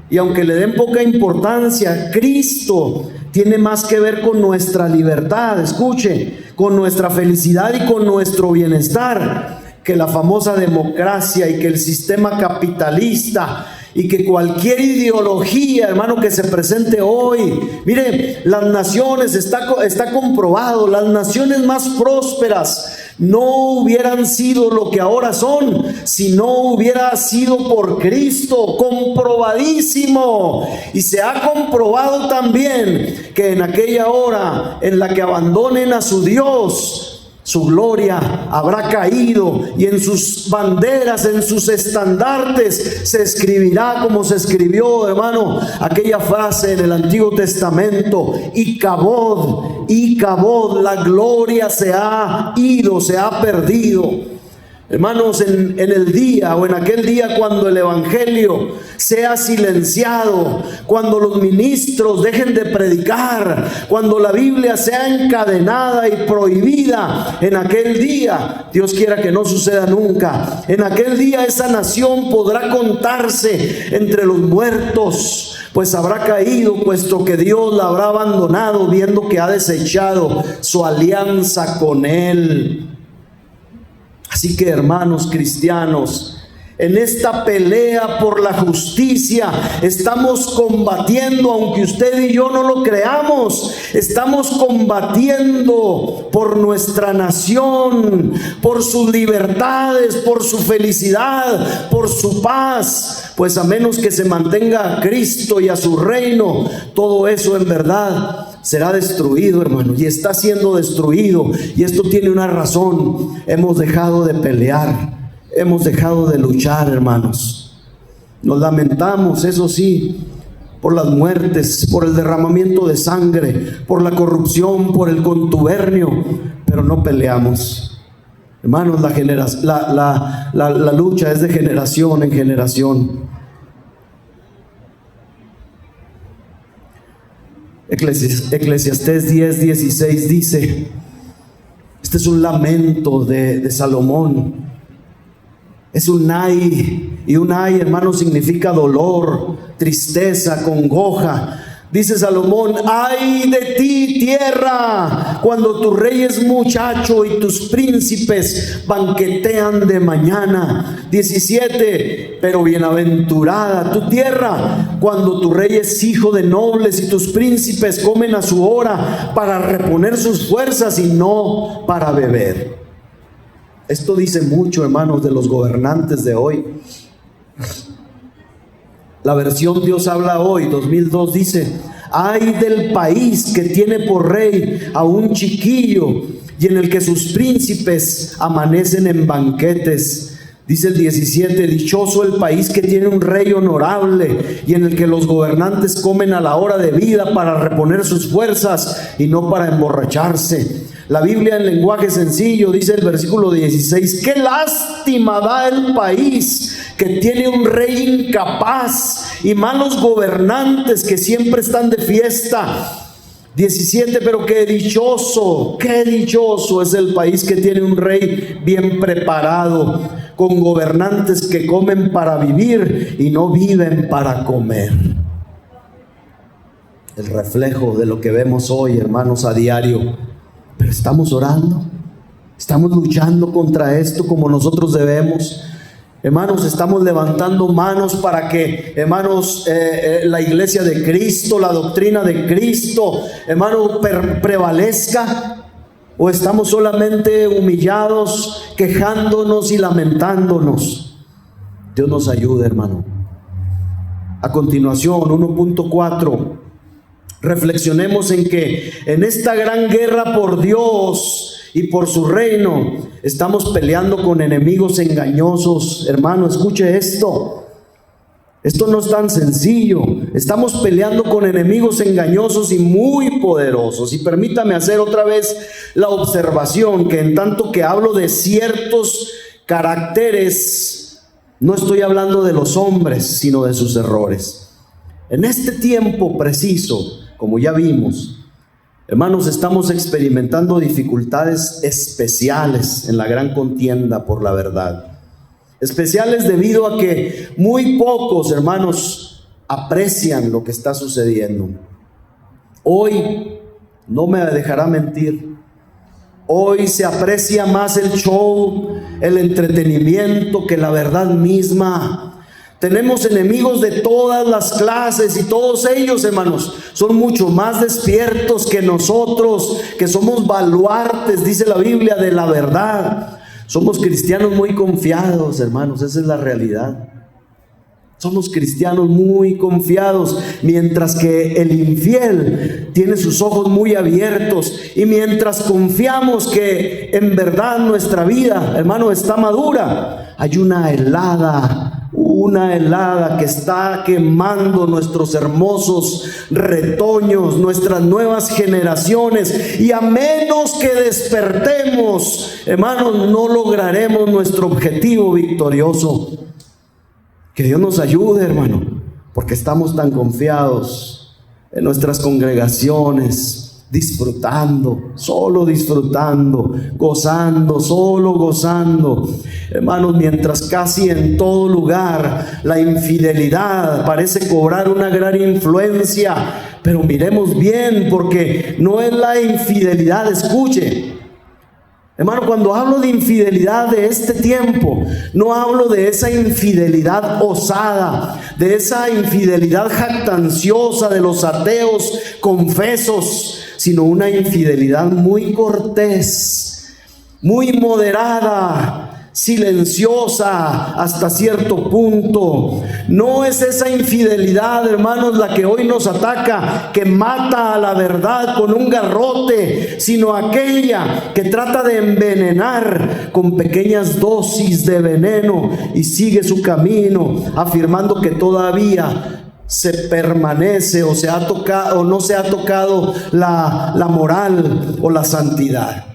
Y aunque le den poca importancia, Cristo tiene más que ver con nuestra libertad, escuche, con nuestra felicidad y con nuestro bienestar, que la famosa democracia y que el sistema capitalista y que cualquier ideología, hermano, que se presente hoy. Mire, las naciones, está comprobado, las naciones más prósperas no hubieran sido lo que ahora son si no hubiera sido por Cristo, comprobadísimo. Y se ha comprobado también que en aquella hora en la que abandonen a su Dios, su gloria habrá caído y en sus banderas, en sus estandartes se escribirá como se escribió, hermano, aquella frase en el Antiguo Testamento: y Cabod, la gloria se ha ido, se ha perdido. Hermanos, en el día o en aquel día cuando el evangelio sea silenciado, cuando los ministros dejen de predicar, cuando la Biblia sea encadenada y prohibida, en aquel día, Dios quiera que no suceda nunca, en aquel día esa nación podrá contarse entre los muertos, pues habrá caído, puesto que Dios la habrá abandonado, viendo que ha desechado su alianza con él. Así que, hermanos cristianos, en esta pelea por la justicia estamos combatiendo, aunque usted y yo no lo creamos, estamos combatiendo por nuestra nación, por sus libertades, por su felicidad, por su paz, pues a menos que se mantenga a Cristo y a su reino, todo eso en verdad será destruido, hermano, y está siendo destruido. Y esto tiene una razón: hemos dejado de pelear, hemos dejado de luchar, hermanos. Nos lamentamos, eso sí, por las muertes, por el derramamiento de sangre, por la corrupción, por el contubernio, pero no peleamos. Hermanos, la lucha es de generación en generación. Eclesiastés 10:16 dice, este es un lamento de Salomón, es un ay, y un ay, hermano, significa dolor, tristeza, congoja. Dice Salomón, ay de ti, tierra, cuando tu rey es muchacho y tus príncipes banquetean de mañana. 17, pero bienaventurada tu tierra, cuando tu rey es hijo de nobles y tus príncipes comen a su hora para reponer sus fuerzas y no para beber. Esto dice mucho, hermanos, de los gobernantes de hoy. La versión Dios habla hoy, 2002, dice, ay del país que tiene por rey a un chiquillo y en el que sus príncipes amanecen en banquetes. Dice el 17, dichoso el país que tiene un rey honorable y en el que los gobernantes comen a la hora de vida para reponer sus fuerzas y no para emborracharse. La Biblia en lenguaje sencillo dice el versículo 16, qué lástima da el país que tiene un rey incapaz y malos gobernantes que siempre están de fiesta. 17, pero qué dichoso es el país que tiene un rey bien preparado, con gobernantes que comen para vivir y no viven para comer. El reflejo de lo que vemos hoy, hermanos, a diario. Pero estamos orando, estamos luchando contra esto como nosotros debemos. Hermanos, estamos levantando manos para que, hermanos, la iglesia de Cristo, la doctrina de Cristo, hermano, prevalezca. ¿O estamos solamente humillados, quejándonos y lamentándonos? Dios nos ayude, hermano. A continuación, 1.4. Reflexionemos en que en esta gran guerra por Dios y por su reino estamos peleando con enemigos engañosos. Hermano, escuche esto. Esto no es tan sencillo. Estamos peleando con enemigos engañosos y muy poderosos. Y permítame hacer otra vez la observación que en tanto que hablo de ciertos caracteres, no estoy hablando de los hombres, sino de sus errores. En este tiempo preciso, como ya vimos, hermanos, estamos experimentando dificultades especiales en la gran contienda por la verdad. Especiales debido a que muy pocos, hermanos, aprecian lo que está sucediendo. Hoy, no me dejará mentir, hoy se aprecia más el show, el entretenimiento que la verdad misma. Tenemos enemigos de todas las clases y todos ellos, hermanos, son mucho más despiertos que nosotros, que somos baluartes, dice la Biblia, de la verdad. Somos cristianos muy confiados, hermanos, esa es la realidad. Somos cristianos muy confiados, mientras que el infiel tiene sus ojos muy abiertos. Y mientras confiamos que en verdad nuestra vida, hermano, está madura, hay una helada que está quemando nuestros hermosos retoños, nuestras nuevas generaciones, y a menos que despertemos, hermanos, no lograremos nuestro objetivo victorioso. Que Dios nos ayude, hermano, porque estamos tan confiados en nuestras congregaciones, disfrutando, solo disfrutando, gozando, solo gozando. Hermanos, mientras casi en todo lugar la infidelidad parece cobrar una gran influencia, pero miremos bien, porque no es la infidelidad, escuche. Hermano, cuando hablo de infidelidad de este tiempo, no hablo de esa infidelidad osada, de esa infidelidad jactanciosa de los ateos confesos, sino una infidelidad muy cortés, muy moderada, silenciosa hasta cierto punto. No es esa infidelidad, hermanos, la que hoy nos ataca, que mata a la verdad con un garrote, sino aquella que trata de envenenar con pequeñas dosis de veneno y sigue su camino, afirmando que todavía se permanece o se ha tocado o no se ha tocado la moral o la santidad.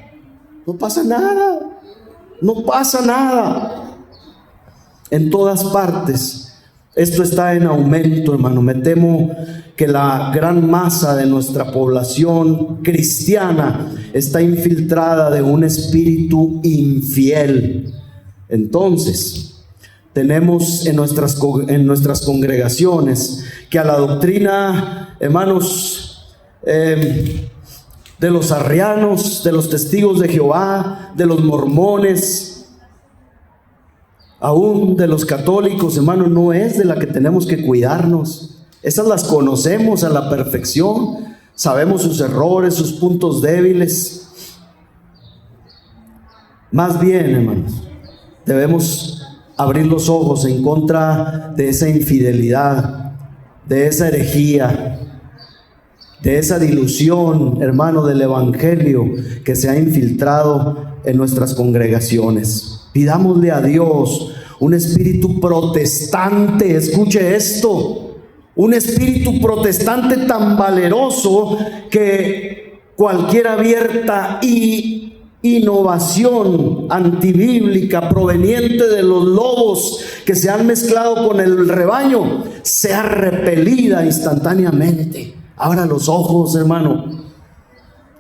No pasa nada. No pasa nada. En todas partes Esto está en aumento, hermano. Me temo que la gran masa de nuestra población cristiana está infiltrada de un espíritu infiel. Entonces, tenemos en nuestras congregaciones que a la doctrina, hermanos, de los arrianos, de los testigos de Jehová, de los mormones, aún de los católicos, hermano, no es de la que tenemos que cuidarnos. Esas las conocemos a la perfección, sabemos sus errores, sus puntos débiles. Más bien, hermanos, debemos abrir los ojos en contra de esa infidelidad, de esa herejía, de esa dilución, hermano, del evangelio que se ha infiltrado en nuestras congregaciones. Pidámosle a Dios un espíritu protestante, escuche esto, un espíritu protestante tan valeroso que cualquier abierta y innovación antibíblica proveniente de los lobos que se han mezclado con el rebaño sea repelida instantáneamente. Abra los ojos, hermano,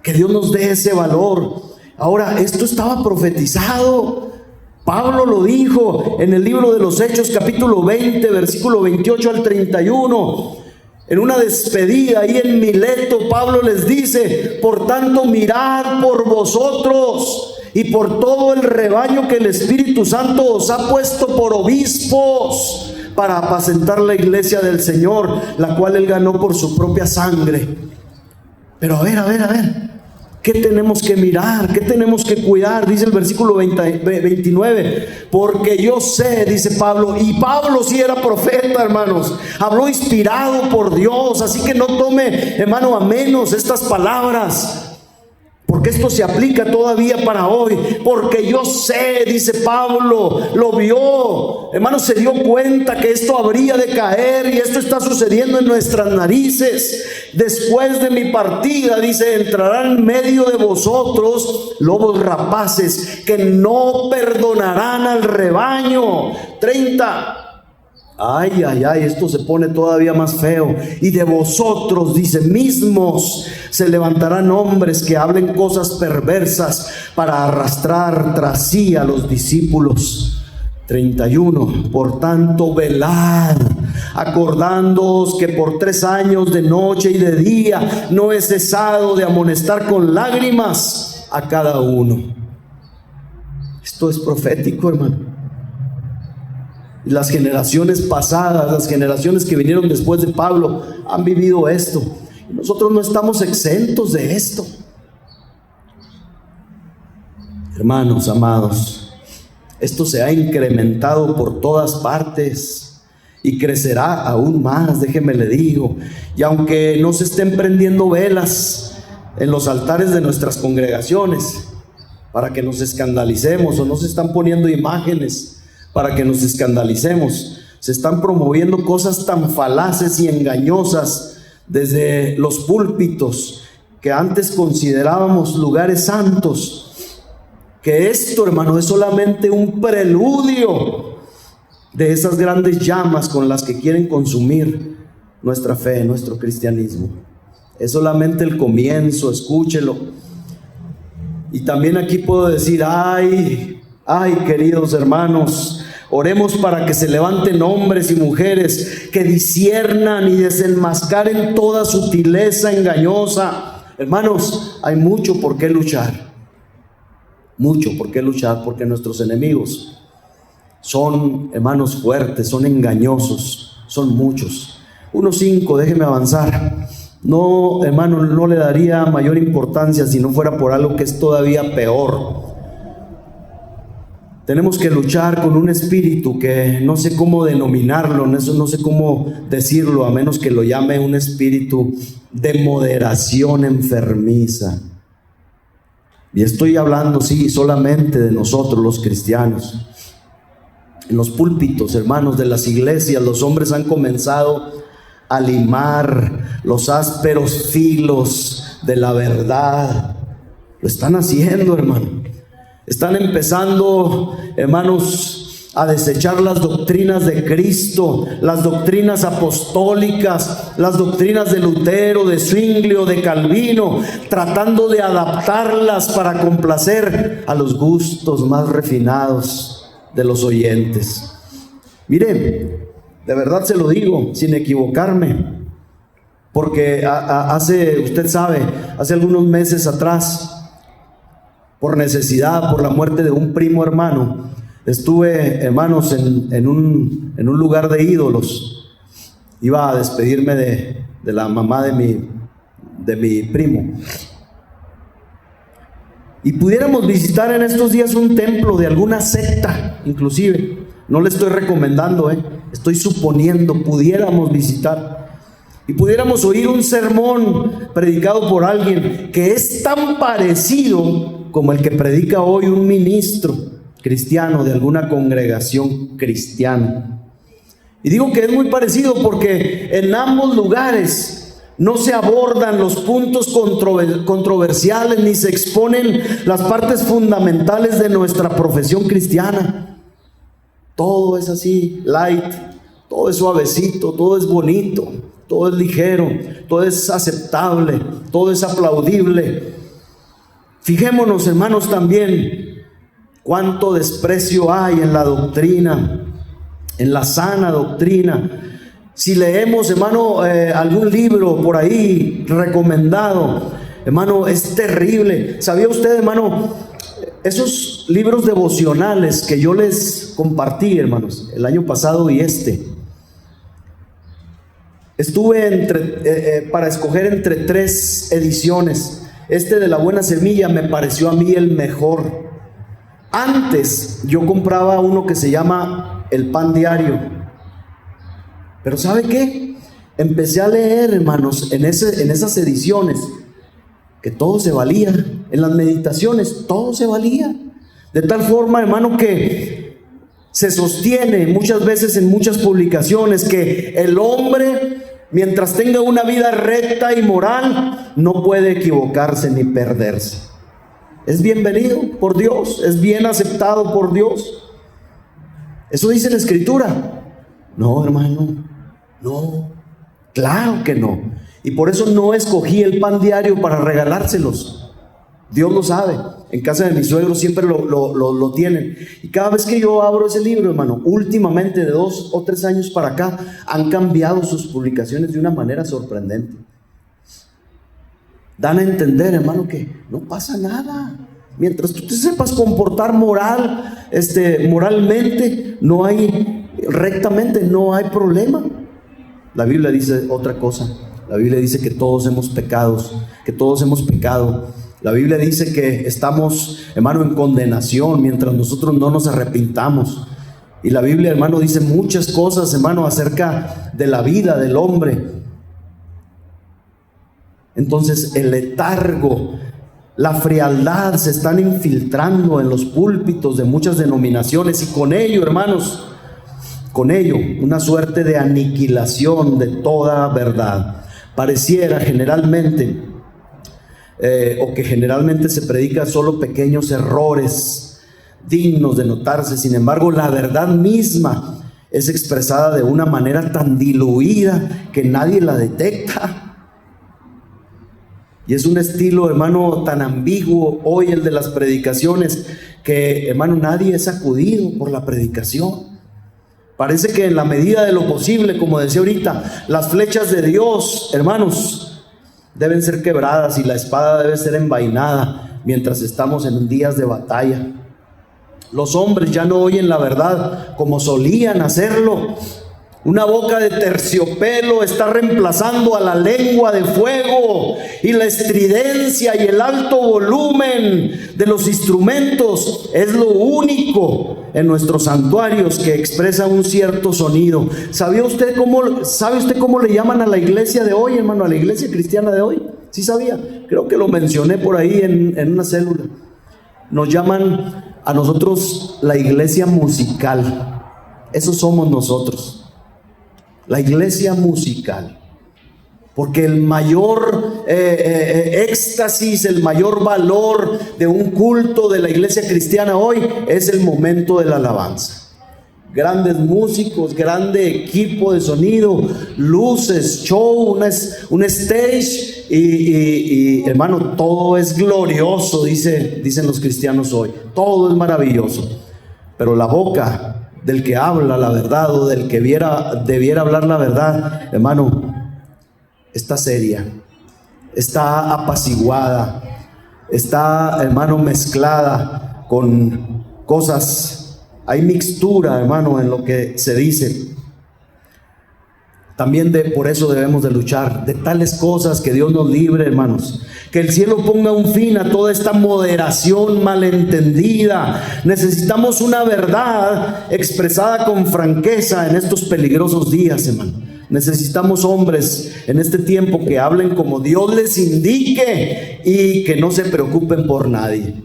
que Dios nos dé ese valor. Ahora, esto estaba profetizado. Pablo lo dijo en el libro de los Hechos, capítulo 20, versículo 28 al 31. En una despedida ahí en Mileto, Pablo les dice: por tanto, mirad por vosotros y por todo el rebaño que el Espíritu Santo os ha puesto por obispos para apacentar la iglesia del Señor, la cual Él ganó por su propia sangre. Pero a ver, ¿qué tenemos que mirar? ¿Qué tenemos que cuidar? Dice el versículo 29. Porque yo sé, dice Pablo, y Pablo sí era profeta, hermanos, habló inspirado por Dios, así que no tome, hermano, a menos estas palabras, porque esto se aplica todavía para hoy. Porque yo sé, dice Pablo, lo vio, hermano, se dio cuenta que esto habría de caer, y esto está sucediendo en nuestras narices. Después de mi partida, dice, entrarán en medio de vosotros lobos rapaces que no perdonarán al rebaño. 30. Ay, esto se pone todavía más feo. Y de vosotros, dice, mismos se levantarán hombres que hablen cosas perversas para arrastrar tras sí a los discípulos. 31. Por tanto, velad, acordándoos que por 3 años de noche y de día no he cesado de amonestar con lágrimas a cada uno. Esto es profético, hermano. Y las generaciones pasadas, las generaciones que vinieron después de Pablo, han vivido esto. Y nosotros no estamos exentos de esto. Hermanos amados, esto se ha incrementado por todas partes y crecerá aún más, déjeme le digo. Y aunque no se estén prendiendo velas en los altares de nuestras congregaciones para que nos escandalicemos, o no se están poniendo imágenes para que nos escandalicemos, se están promoviendo cosas tan falaces y engañosas desde los púlpitos que antes considerábamos lugares santos, que esto, hermano, es solamente un preludio de esas grandes llamas con las que quieren consumir nuestra fe, nuestro cristianismo. Es solamente el comienzo, escúchelo. Y también aquí puedo decir, ay, queridos hermanos, oremos para que se levanten hombres y mujeres que disciernan y desenmascaren toda sutileza engañosa. Hermanos, hay mucho por qué luchar. Mucho por qué luchar, porque nuestros enemigos son, hermanos, fuertes, son engañosos, son muchos. 1:5, déjeme avanzar. No, hermano, no le daría mayor importancia si no fuera por algo que es todavía peor. Tenemos que luchar con un espíritu que no sé cómo denominarlo, no sé cómo decirlo, a menos que lo llame un espíritu de moderación enfermiza. Y estoy hablando, sí, solamente de nosotros los cristianos. En los púlpitos, hermanos, de las iglesias, los hombres han comenzado a limar los ásperos filos de la verdad. Lo están haciendo, hermano. Están empezando, hermanos, a desechar las doctrinas de Cristo, las doctrinas apostólicas, las doctrinas de Lutero, de Zwingli o de Calvino, tratando de adaptarlas para complacer a los gustos más refinados de los oyentes. Mire, de verdad se lo digo, sin equivocarme, porque usted sabe, hace algunos meses atrás, por necesidad, por la muerte de un primo hermano, estuve, hermanos, en un lugar de ídolos. Iba a despedirme de la mamá de mi primo. Y pudiéramos visitar en estos días un templo de alguna secta, inclusive. No le estoy recomendando, estoy suponiendo, pudiéramos visitar. Y pudiéramos oír un sermón predicado por alguien que es tan parecido como el que predica hoy un ministro cristiano de alguna congregación cristiana. Y digo que es muy parecido porque en ambos lugares no se abordan los puntos controversiales ni se exponen las partes fundamentales de nuestra profesión cristiana. Todo es así, light, todo es suavecito, todo es bonito, todo es ligero, todo es aceptable, todo es aplaudible. Fijémonos, hermanos, también cuánto desprecio hay en la doctrina, en la sana doctrina. Si leemos, hermano, algún libro por ahí recomendado, hermano, es terrible. ¿Sabía usted, hermano, esos libros devocionales que yo les compartí, hermanos, el año pasado y estuve para escoger entre 3 ediciones. De la Buena Semilla me pareció a mí el mejor. Antes yo compraba uno que se llama El Pan Diario. Pero ¿sabe qué? Empecé a leer, hermanos, en esas ediciones, que todo se valía. En las meditaciones todo se valía. De tal forma, hermano, que se sostiene muchas veces en muchas publicaciones que el hombre, mientras tenga una vida recta y moral, no puede equivocarse ni perderse. Es bienvenido por Dios, es bien aceptado por Dios. ¿Eso dice la Escritura? No, hermano, no, claro que no. Y por eso no escogí el Pan Diario para regalárselos. Dios lo sabe. En casa de mis suegros siempre lo tienen. Y cada vez que yo abro ese libro, hermano, últimamente de 2 o 3 años para acá, han cambiado sus publicaciones de una manera sorprendente. Dan a entender, hermano, que no pasa nada. Mientras tú te sepas comportar moralmente, rectamente, no hay problema. La Biblia dice otra cosa. La Biblia dice que todos hemos pecado. La Biblia dice que estamos, hermano, en condenación mientras nosotros no nos arrepintamos. Y la Biblia, hermano, dice muchas cosas, hermano, acerca de la vida del hombre. Entonces el letargo, la frialdad se están infiltrando en los púlpitos de muchas denominaciones, y con ello, hermanos, una suerte de aniquilación de toda verdad. Pareciera generalmente que generalmente se predica solo pequeños errores dignos de notarse. Sin embargo, la verdad misma es expresada de una manera tan diluida que nadie la detecta. Y es un estilo, hermano, tan ambiguo hoy el de las predicaciones, que, hermano, nadie es sacudido por la predicación. Parece que en la medida de lo posible, como decía ahorita, las flechas de Dios, hermanos, deben ser quebradas y la espada debe ser envainada mientras estamos en días de batalla. Los hombres ya no oyen la verdad como solían hacerlo. Una boca de terciopelo está reemplazando a la lengua de fuego, y la estridencia y el alto volumen de los instrumentos es lo único en nuestros santuarios que expresa un cierto sonido. ¿Sabe usted cómo le llaman a la iglesia de hoy, hermano? A la iglesia cristiana de hoy. ¿Sí sabía? Creo que lo mencioné por ahí en una célula. Nos llaman a nosotros la iglesia musical. Eso somos nosotros. La iglesia musical. Porque el mayor éxtasis, el mayor valor de un culto de la iglesia cristiana hoy es el momento de la alabanza. grandes músicos, grande equipo de sonido, luces, show, un stage y hermano, todo es glorioso, dicen los cristianos hoy, todo es maravilloso, pero la boca del que habla la verdad o del que debiera hablar la verdad, hermano, está seria, está apaciguada, está, hermano, mezclada con cosas. Hay mixtura, hermano, en lo que se dice. También por eso debemos de luchar, de tales cosas, que Dios nos libre, hermanos. Que el cielo ponga un fin a toda esta moderación malentendida. Necesitamos una verdad expresada con franqueza en estos peligrosos días, hermano. Necesitamos hombres en este tiempo que hablen como Dios les indique y que no se preocupen por nadie.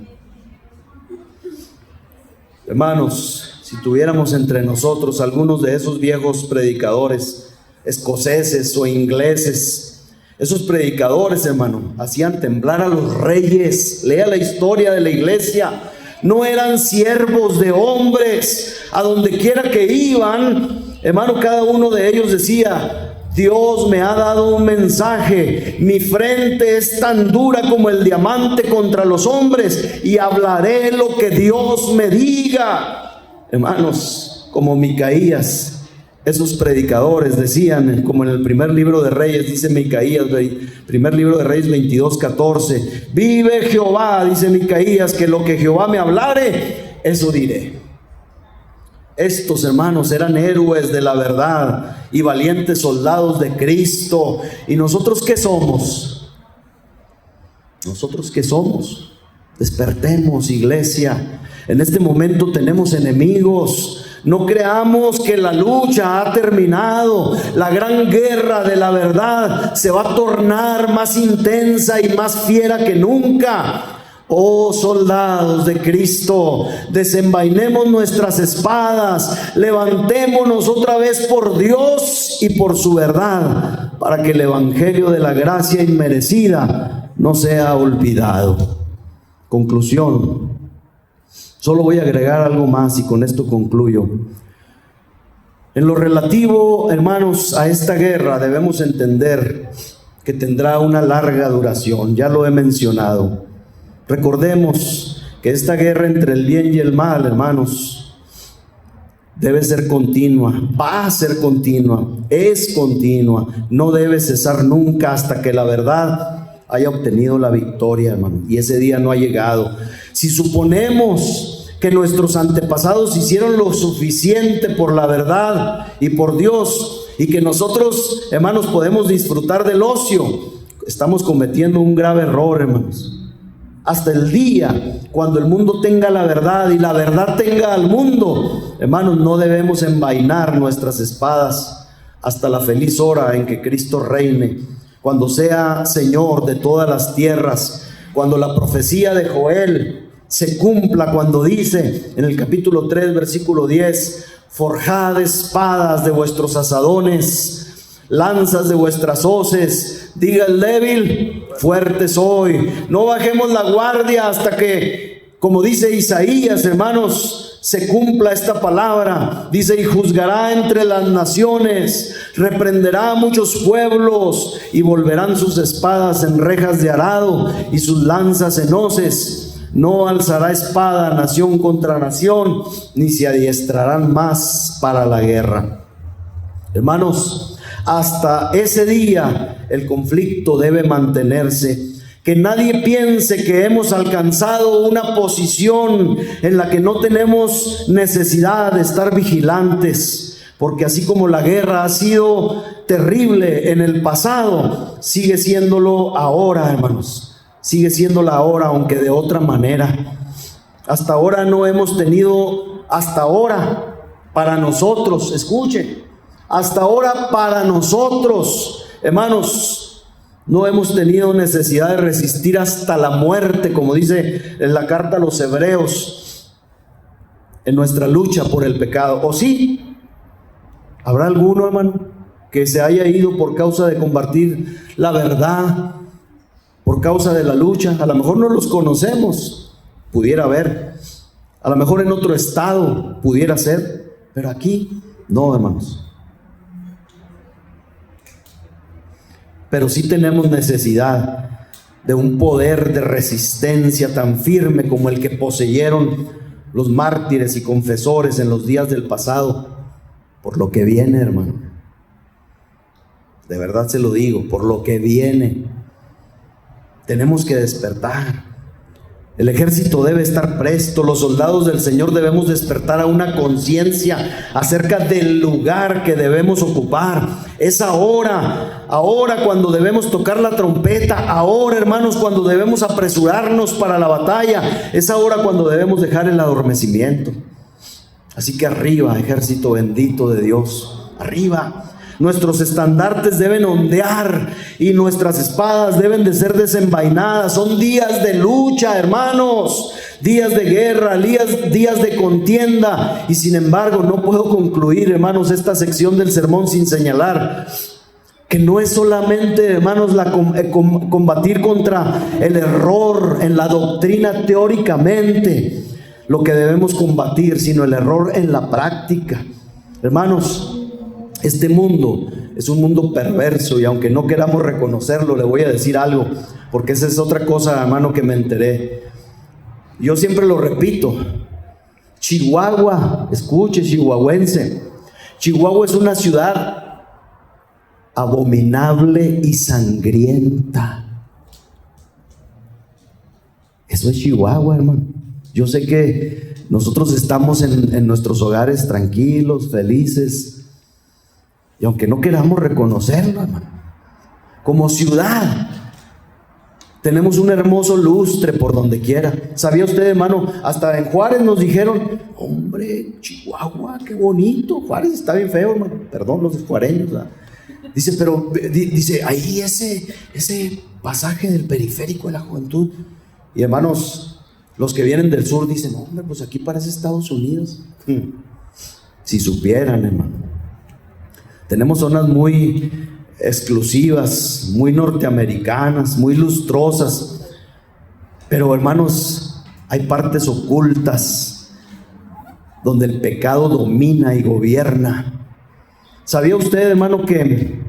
Hermanos, si tuviéramos entre nosotros algunos de esos viejos predicadores escoceses o ingleses, esos predicadores, hermano, hacían temblar a los reyes. Lea la historia de la iglesia. No eran siervos de hombres. A donde quiera que iban, hermano, cada uno de ellos decía: Dios me ha dado un mensaje, mi frente es tan dura como el diamante contra los hombres y hablaré lo que Dios me diga. Hermanos, como Micaías, esos predicadores decían, como en el primer libro de Reyes, dice Micaías, primer libro de Reyes 22:14, vive Jehová, dice Micaías, que lo que Jehová me hablare, eso diré. Estos hermanos eran héroes de la verdad y valientes soldados de Cristo. ¿Y nosotros qué somos? ¿Nosotros qué somos? Despertemos, iglesia. En este momento tenemos enemigos. No creamos que la lucha ha terminado. La gran guerra de la verdad se va a tornar más intensa y más fiera que nunca. Oh soldados de Cristo, desenvainemos nuestras espadas, levantémonos otra vez por Dios y por su verdad, para que el evangelio de la gracia inmerecida no sea olvidado. Conclusión. Solo voy a agregar algo más y con esto concluyo. En lo relativo, hermanos, a esta guerra debemos entender que tendrá una larga duración, ya lo he mencionado. Recordemos que esta guerra entre el bien y el mal, hermanos, debe ser continua, va a ser continua, es continua, no debe cesar nunca hasta que la verdad haya obtenido la victoria, hermano, y ese día no ha llegado. Si suponemos que nuestros antepasados hicieron lo suficiente por la verdad y por Dios, y que nosotros, hermanos, podemos disfrutar del ocio, estamos cometiendo un grave error, hermanos. Hasta el día cuando el mundo tenga la verdad y la verdad tenga al mundo, hermanos, no debemos envainar nuestras espadas hasta la feliz hora en que Cristo reine, cuando sea Señor de todas las tierras, cuando la profecía de Joel se cumpla, cuando dice en el capítulo 3, versículo 10, forjad espadas de vuestros asadones, lanzas de vuestras hoces, diga el débil, fuerte soy. No bajemos la guardia hasta que, como dice Isaías, hermanos, se cumpla esta palabra. Dice: y juzgará entre las naciones, reprenderá a muchos pueblos, y volverán sus espadas en rejas de arado y sus lanzas en hoces. No alzará espada nación contra nación, ni se adiestrarán más para la guerra. Hermanos, hasta ese día el conflicto debe mantenerse. Que nadie piense que hemos alcanzado una posición en la que no tenemos necesidad de estar vigilantes, porque así como la guerra ha sido terrible en el pasado, sigue siéndolo ahora, hermanos. Sigue siéndola ahora, aunque de otra manera. Hasta ahora no hemos tenido, hasta ahora, para nosotros, escuchen, hasta ahora para nosotros, hermanos, no hemos tenido necesidad de resistir hasta la muerte, como dice en la carta a los Hebreos, en nuestra lucha por el pecado. ¿O sí? ¿Habrá alguno, hermano, que se haya ido por causa de combatir la verdad, por causa de la lucha? A lo mejor no los conocemos, pudiera haber. A lo mejor en otro estado pudiera ser. Pero aquí, no, hermanos. Pero sí tenemos necesidad de un poder de resistencia tan firme como el que poseyeron los mártires y confesores en los días del pasado, por lo que viene, hermano. De verdad se lo digo, por lo que viene. Tenemos que despertar. El ejército debe estar presto, los soldados del Señor debemos despertar a una conciencia acerca del lugar que debemos ocupar. Es ahora cuando debemos tocar la trompeta, ahora, hermanos, cuando debemos apresurarnos para la batalla, es ahora cuando debemos dejar el adormecimiento. Así que arriba, ejército bendito de Dios, arriba. Nuestros estandartes deben ondear y nuestras espadas deben de ser desenvainadas. Son días de lucha, hermanos, días de guerra, días de contienda. Y sin embargo, no puedo concluir, hermanos, esta sección del sermón sin señalar que no es solamente, hermanos, combatir contra el error en la doctrina teóricamente lo que debemos combatir, sino el error en la práctica. Hermanos, este mundo es un mundo perverso, y aunque no queramos reconocerlo, le voy a decir algo, porque esa es otra cosa, hermano, que me enteré. Yo siempre lo repito. Chihuahua, escuche, chihuahuense, Chihuahua es una ciudad abominable y sangrienta. Eso es Chihuahua, hermano. Yo sé que nosotros estamos en nuestros hogares tranquilos, felices, y aunque no queramos reconocerlo, hermano, como ciudad tenemos un hermoso lustre por donde quiera. ¿Sabía usted, hermano? Hasta en Juárez nos dijeron, hombre, Chihuahua, qué bonito. Juárez está bien feo, hermano. Perdón los juareños, ¿verdad? Dice, pero dice, ahí ese pasaje del periférico de la juventud. Y hermanos, los que vienen del sur dicen, hombre, pues aquí parece Estados Unidos. Si supieran, hermano. Tenemos zonas muy exclusivas, muy norteamericanas, muy lustrosas. Pero, hermanos, hay partes ocultas donde el pecado domina y gobierna. ¿Sabía usted, hermano, que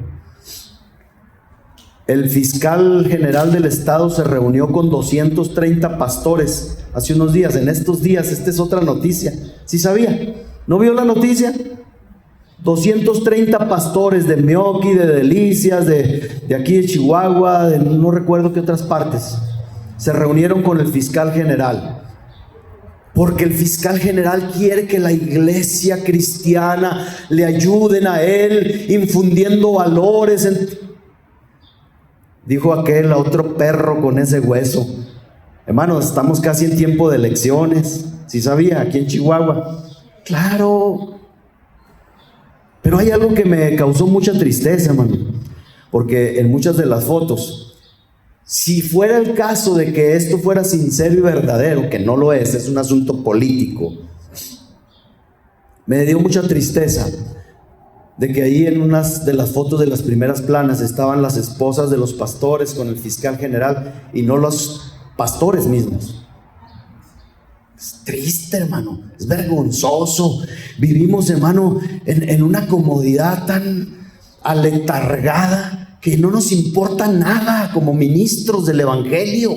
el fiscal general del estado se reunió con 230 pastores hace unos días? En estos días, esta es otra noticia. ¿Sí sabía? ¿No vio la noticia? 230 pastores de Meoqui, de Delicias, de aquí de Chihuahua, de no recuerdo qué otras partes, se reunieron con el fiscal general. Porque el fiscal general quiere que la iglesia cristiana le ayuden a él, infundiendo valores. Dijo aquel a otro perro con ese hueso. Hermanos, estamos casi en tiempo de elecciones. ¿Sí sabía? Aquí en Chihuahua. Claro. Pero hay algo que me causó mucha tristeza, hermano, porque en muchas de las fotos, si fuera el caso de que esto fuera sincero y verdadero, que no lo es un asunto político, me dio mucha tristeza de que ahí en unas de las fotos de las primeras planas estaban las esposas de los pastores con el fiscal general y no los pastores mismos. Es triste, hermano, es vergonzoso. Vivimos, hermano, en una comodidad tan aletargada que no nos importa nada como ministros del evangelio.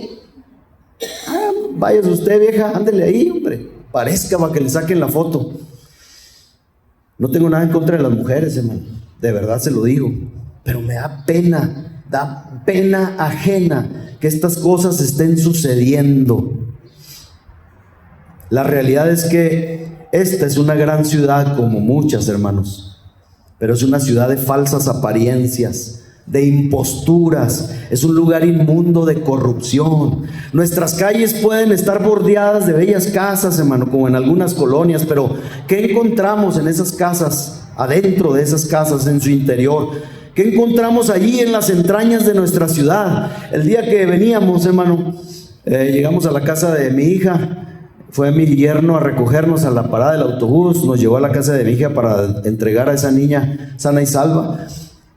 Váyase usted, vieja, ándele ahí, hombre, parezca para que le saquen la foto. No tengo nada en contra de las mujeres, hermano, de verdad se lo digo, pero me da pena ajena que estas cosas estén sucediendo. La realidad es que esta es una gran ciudad como muchas, hermanos, pero es una ciudad de falsas apariencias, de imposturas, es un lugar inmundo de corrupción. Nuestras calles pueden estar bordeadas de bellas casas, hermano, como en algunas colonias, pero ¿qué encontramos en esas casas, adentro de esas casas, en su interior? ¿Qué encontramos allí en las entrañas de nuestra ciudad? El día que veníamos, hermano, llegamos a la casa de mi hija. Fue mi yerno a recogernos a la parada del autobús, nos llevó a la casa de mi hija para entregar a esa niña sana y salva.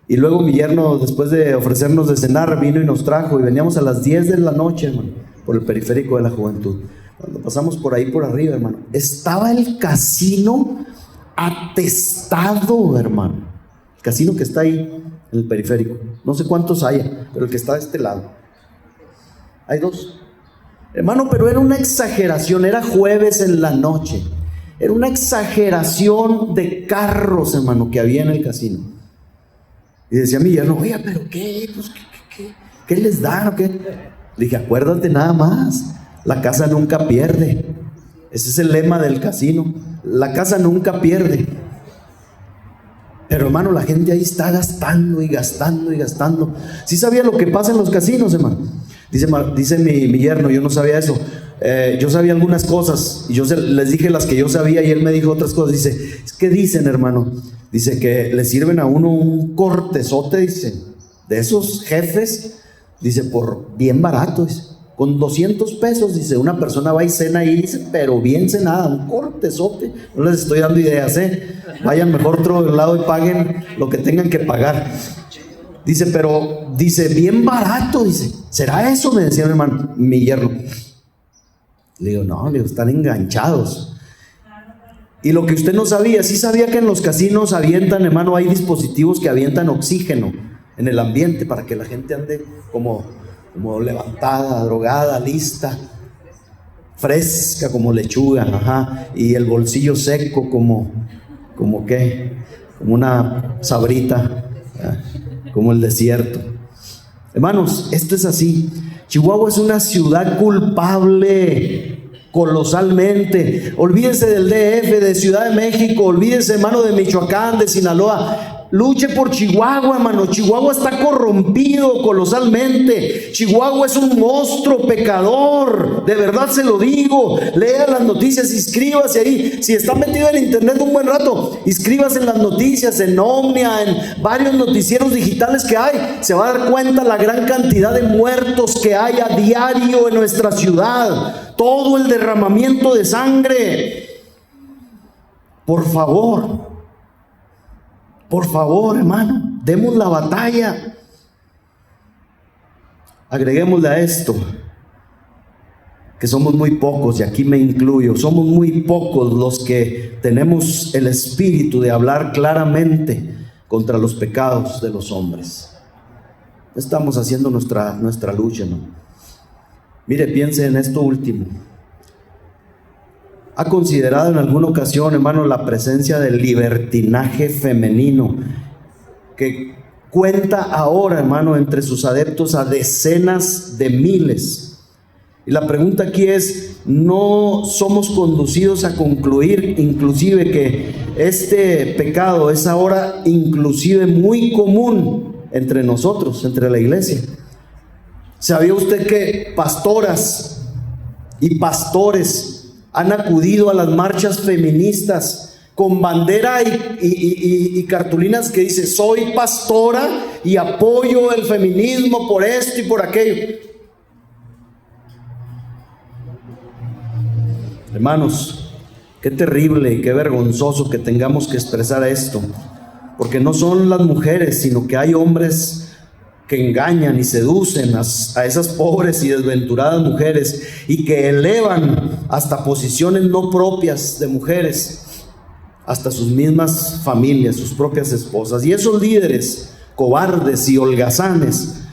Y luego mi yerno, después de ofrecernos de cenar, vino y nos trajo, y veníamos a las 10 de la noche, hermano, por el periférico de la juventud. Cuando pasamos por ahí por arriba, hermano, estaba el casino atestado, hermano. El casino que está ahí en el periférico, no sé cuántos haya, pero el que está de este lado, hay 2, hermano. Pero era una exageración, era jueves en la noche, era una exageración de carros, hermano, que había en el casino. Y decía mi yerno: oiga, pero qué, pues, ¿qué les dan o qué? Le dije: acuérdate nada más, la casa nunca pierde. Ese es el lema del casino, la casa nunca pierde. Pero hermano, la gente ahí está gastando y gastando y gastando. ¿Sí sabía lo que pasa en los casinos, hermano? Dice mi yerno: yo no sabía eso. Yo sabía algunas cosas y yo les dije las que yo sabía, y él me dijo otras cosas. Dice: ¿qué dicen, hermano? Dice que le sirven a uno un cortezote, dice, de esos jefes, dice, por bien barato, dice, con 200 pesos, dice, una persona va y cena ahí, dice, pero bien cenada, un cortezote. No les estoy dando ideas, vayan mejor otro lado y paguen lo que tengan que pagar. Dice, pero, dice, bien barato, dice, ¿será eso? Me decía mi hermano, mi yerno. Le digo: no, le digo, están enganchados. Y lo que usted no sabía, sí sabía que en los casinos avientan, hermano, hay dispositivos que avientan oxígeno en el ambiente para que la gente ande como levantada, drogada, lista, fresca como lechuga, y el bolsillo seco como una sabrita, como el desierto. Hermanos, esto es así. Chihuahua es una ciudad culpable colosalmente. Olvídese del DF, de Ciudad de México, olvídese, hermano, de Michoacán, de Sinaloa. Luche por Chihuahua, hermano. Chihuahua está corrompido colosalmente. Chihuahua es un monstruo pecador, de verdad se lo digo. Lea las noticias, inscríbase ahí. Si está metido en internet un buen rato, inscríbase en las noticias, en Omnia, en varios noticieros digitales que hay. Se va a dar cuenta la gran cantidad de muertos que hay a diario en nuestra ciudad. Todo el derramamiento de sangre. Por favor, hermano, demos la batalla. Agreguémosle a esto que somos muy pocos, y aquí me incluyo, somos muy pocos los que tenemos el espíritu de hablar claramente contra los pecados de los hombres. Estamos haciendo nuestra lucha, ¿no? Mire, piense en esto último. ¿Ha considerado en alguna ocasión, hermano, la presencia del libertinaje femenino que cuenta ahora, hermano, entre sus adeptos a decenas de miles? Y la pregunta aquí es: ¿no somos conducidos a concluir inclusive que este pecado es ahora inclusive muy común entre nosotros, entre la iglesia? ¿Sabía usted que pastoras y pastores han acudido a las marchas feministas con bandera y cartulinas que dice: soy pastora y apoyo el feminismo por esto y por aquello? Hermanos, qué terrible y qué vergonzoso que tengamos que expresar esto, porque no son las mujeres, sino que hay hombres que engañan y seducen a esas pobres y desventuradas mujeres, y que elevan hasta posiciones no propias de mujeres, hasta sus mismas familias, sus propias esposas. Y esos líderes cobardes y holgazanes,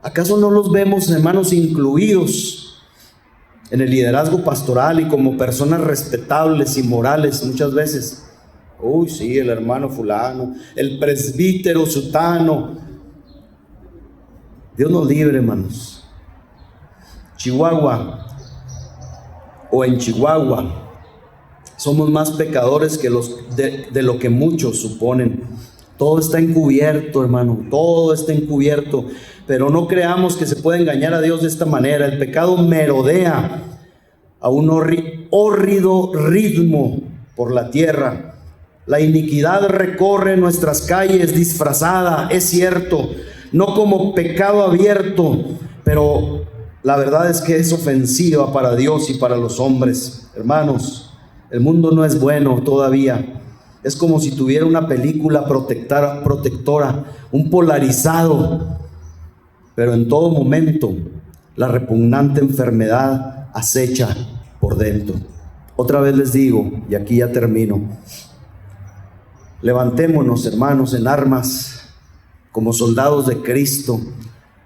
¿acaso no los vemos, hermanos, incluidos en el liderazgo pastoral y como personas respetables y morales muchas veces? Uy, sí, el hermano fulano, el presbítero sutano. Dios nos libre, hermanos. Chihuahua, o en Chihuahua, somos más pecadores que de lo que muchos suponen. Todo está encubierto, hermano, todo está encubierto. Pero no creamos que se puede engañar a Dios de esta manera. El pecado merodea a un hórrido ritmo por la tierra. La iniquidad recorre nuestras calles disfrazada, es cierto, no como pecado abierto, pero la verdad es que es ofensiva para Dios y para los hombres. Hermanos, el mundo no es bueno todavía. Es como si tuviera una película protectora, un polarizado, pero en todo momento la repugnante enfermedad acecha por dentro. Otra vez les digo, y aquí ya termino, Levantémonos, hermanos, en armas como soldados de Cristo.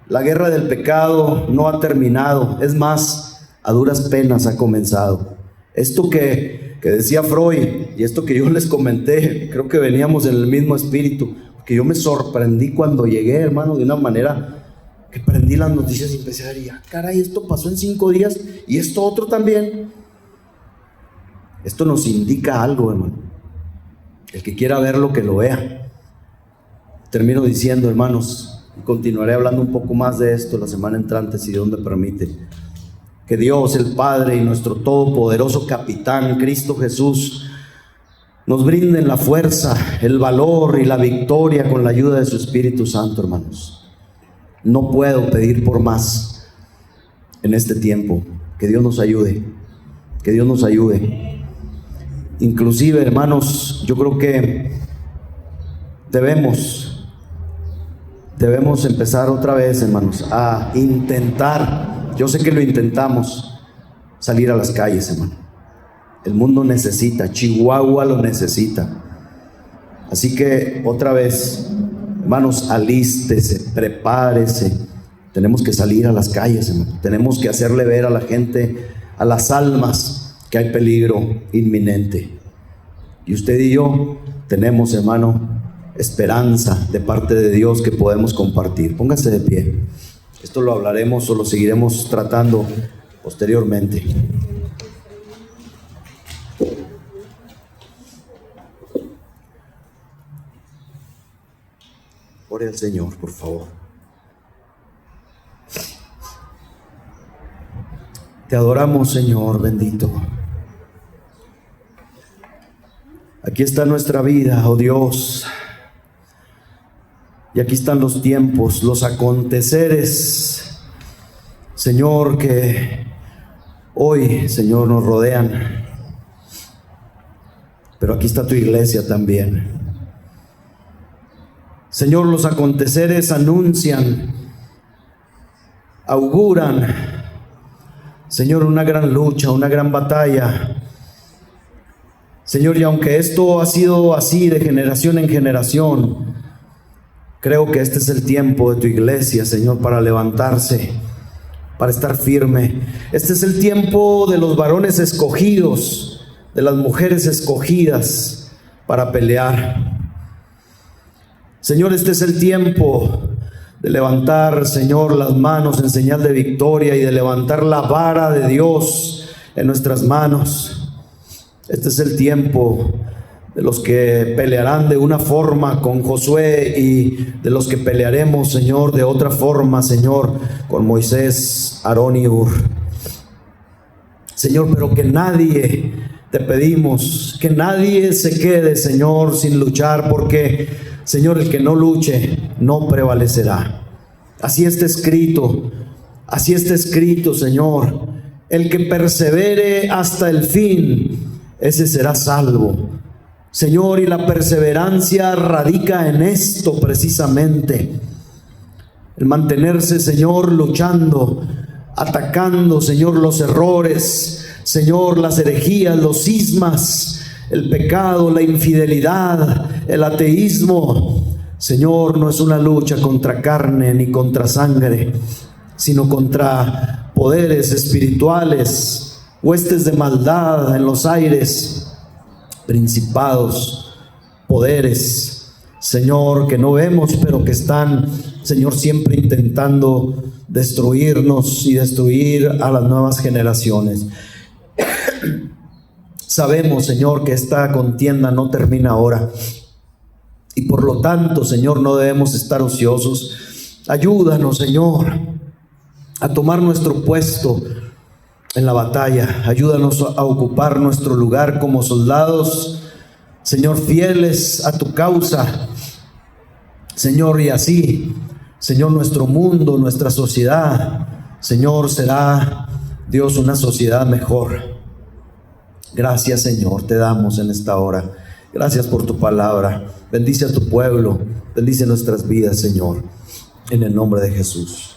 La guerra del pecado no ha terminado, es más, a duras penas ha comenzado. Esto que decía Freud y esto que yo les comenté, creo que veníamos en el mismo espíritu, porque yo me sorprendí cuando llegué, hermano, de una manera que prendí las noticias y empecé a decir, caray, esto pasó en 5 días y esto otro también. Esto nos indica algo, hermano. El que quiera verlo, que lo vea. Termino diciendo, hermanos, y continuaré hablando un poco más de esto la semana entrante, si Dios me permite. Que Dios, el Padre y nuestro todopoderoso capitán, Cristo Jesús, nos brinden la fuerza, el valor y la victoria con la ayuda de su Espíritu Santo, hermanos. No puedo pedir por más en este tiempo. Que Dios nos ayude, que Dios nos ayude. Inclusive, hermanos, yo creo que debemos empezar otra vez, hermanos, a intentar. Yo sé que lo intentamos, salir a las calles, hermano. El mundo necesita, Chihuahua lo necesita. Así que otra vez, hermanos, alístese, prepárese. Tenemos que salir a las calles, hermano. Tenemos que hacerle ver a la gente, a las almas, que hay peligro inminente. Y usted y yo tenemos, hermano, esperanza de parte de Dios que podemos compartir. Póngase de pie. Esto lo hablaremos o lo seguiremos tratando posteriormente. Ore al Señor, por favor. Te adoramos, Señor bendito. Aquí está nuestra vida, oh Dios. Y aquí están los tiempos, los aconteceres, Señor, que hoy, Señor, nos rodean. Pero aquí está tu iglesia también. Señor, los aconteceres anuncian, auguran, Señor, una gran lucha, una gran batalla. Señor, y aunque esto ha sido así de generación en generación, creo que este es el tiempo de tu iglesia, Señor, para levantarse, para estar firme. Este es el tiempo de los varones escogidos, de las mujeres escogidas para pelear. Señor, este es el tiempo de levantar, Señor, las manos en señal de victoria y de levantar la vara de Dios en nuestras manos. Este es el tiempo de los que pelearán de una forma con Josué y de los que pelearemos, Señor, de otra forma, Señor, con Moisés, Aarón y Hur. Señor, pero que nadie, te pedimos, que nadie se quede, Señor, sin luchar, porque, Señor, el que no luche no prevalecerá. Así está escrito, Señor. El que persevere hasta el fin, ese será salvo. Señor, y la perseverancia radica en esto precisamente. El mantenerse, Señor, luchando, atacando, Señor, los errores, Señor, las herejías, los cismas, el pecado, la infidelidad, el ateísmo. Señor, no es una lucha contra carne ni contra sangre, sino contra poderes espirituales, huestes de maldad en los aires, principados, poderes, Señor, que no vemos, pero que están, Señor, siempre intentando destruirnos y destruir a las nuevas generaciones. Sabemos, Señor, que esta contienda no termina ahora, y por lo tanto, Señor, no debemos estar ociosos. Ayúdanos, Señor, a tomar nuestro puesto en la batalla. Ayúdanos a ocupar nuestro lugar como soldados, Señor, fieles a tu causa, Señor, y así, Señor, nuestro mundo, nuestra sociedad, Señor, será, Dios, una sociedad mejor. Gracias, Señor, te damos en esta hora. Gracias por tu palabra. Bendice a tu pueblo, bendice nuestras vidas, Señor, en el nombre de Jesús.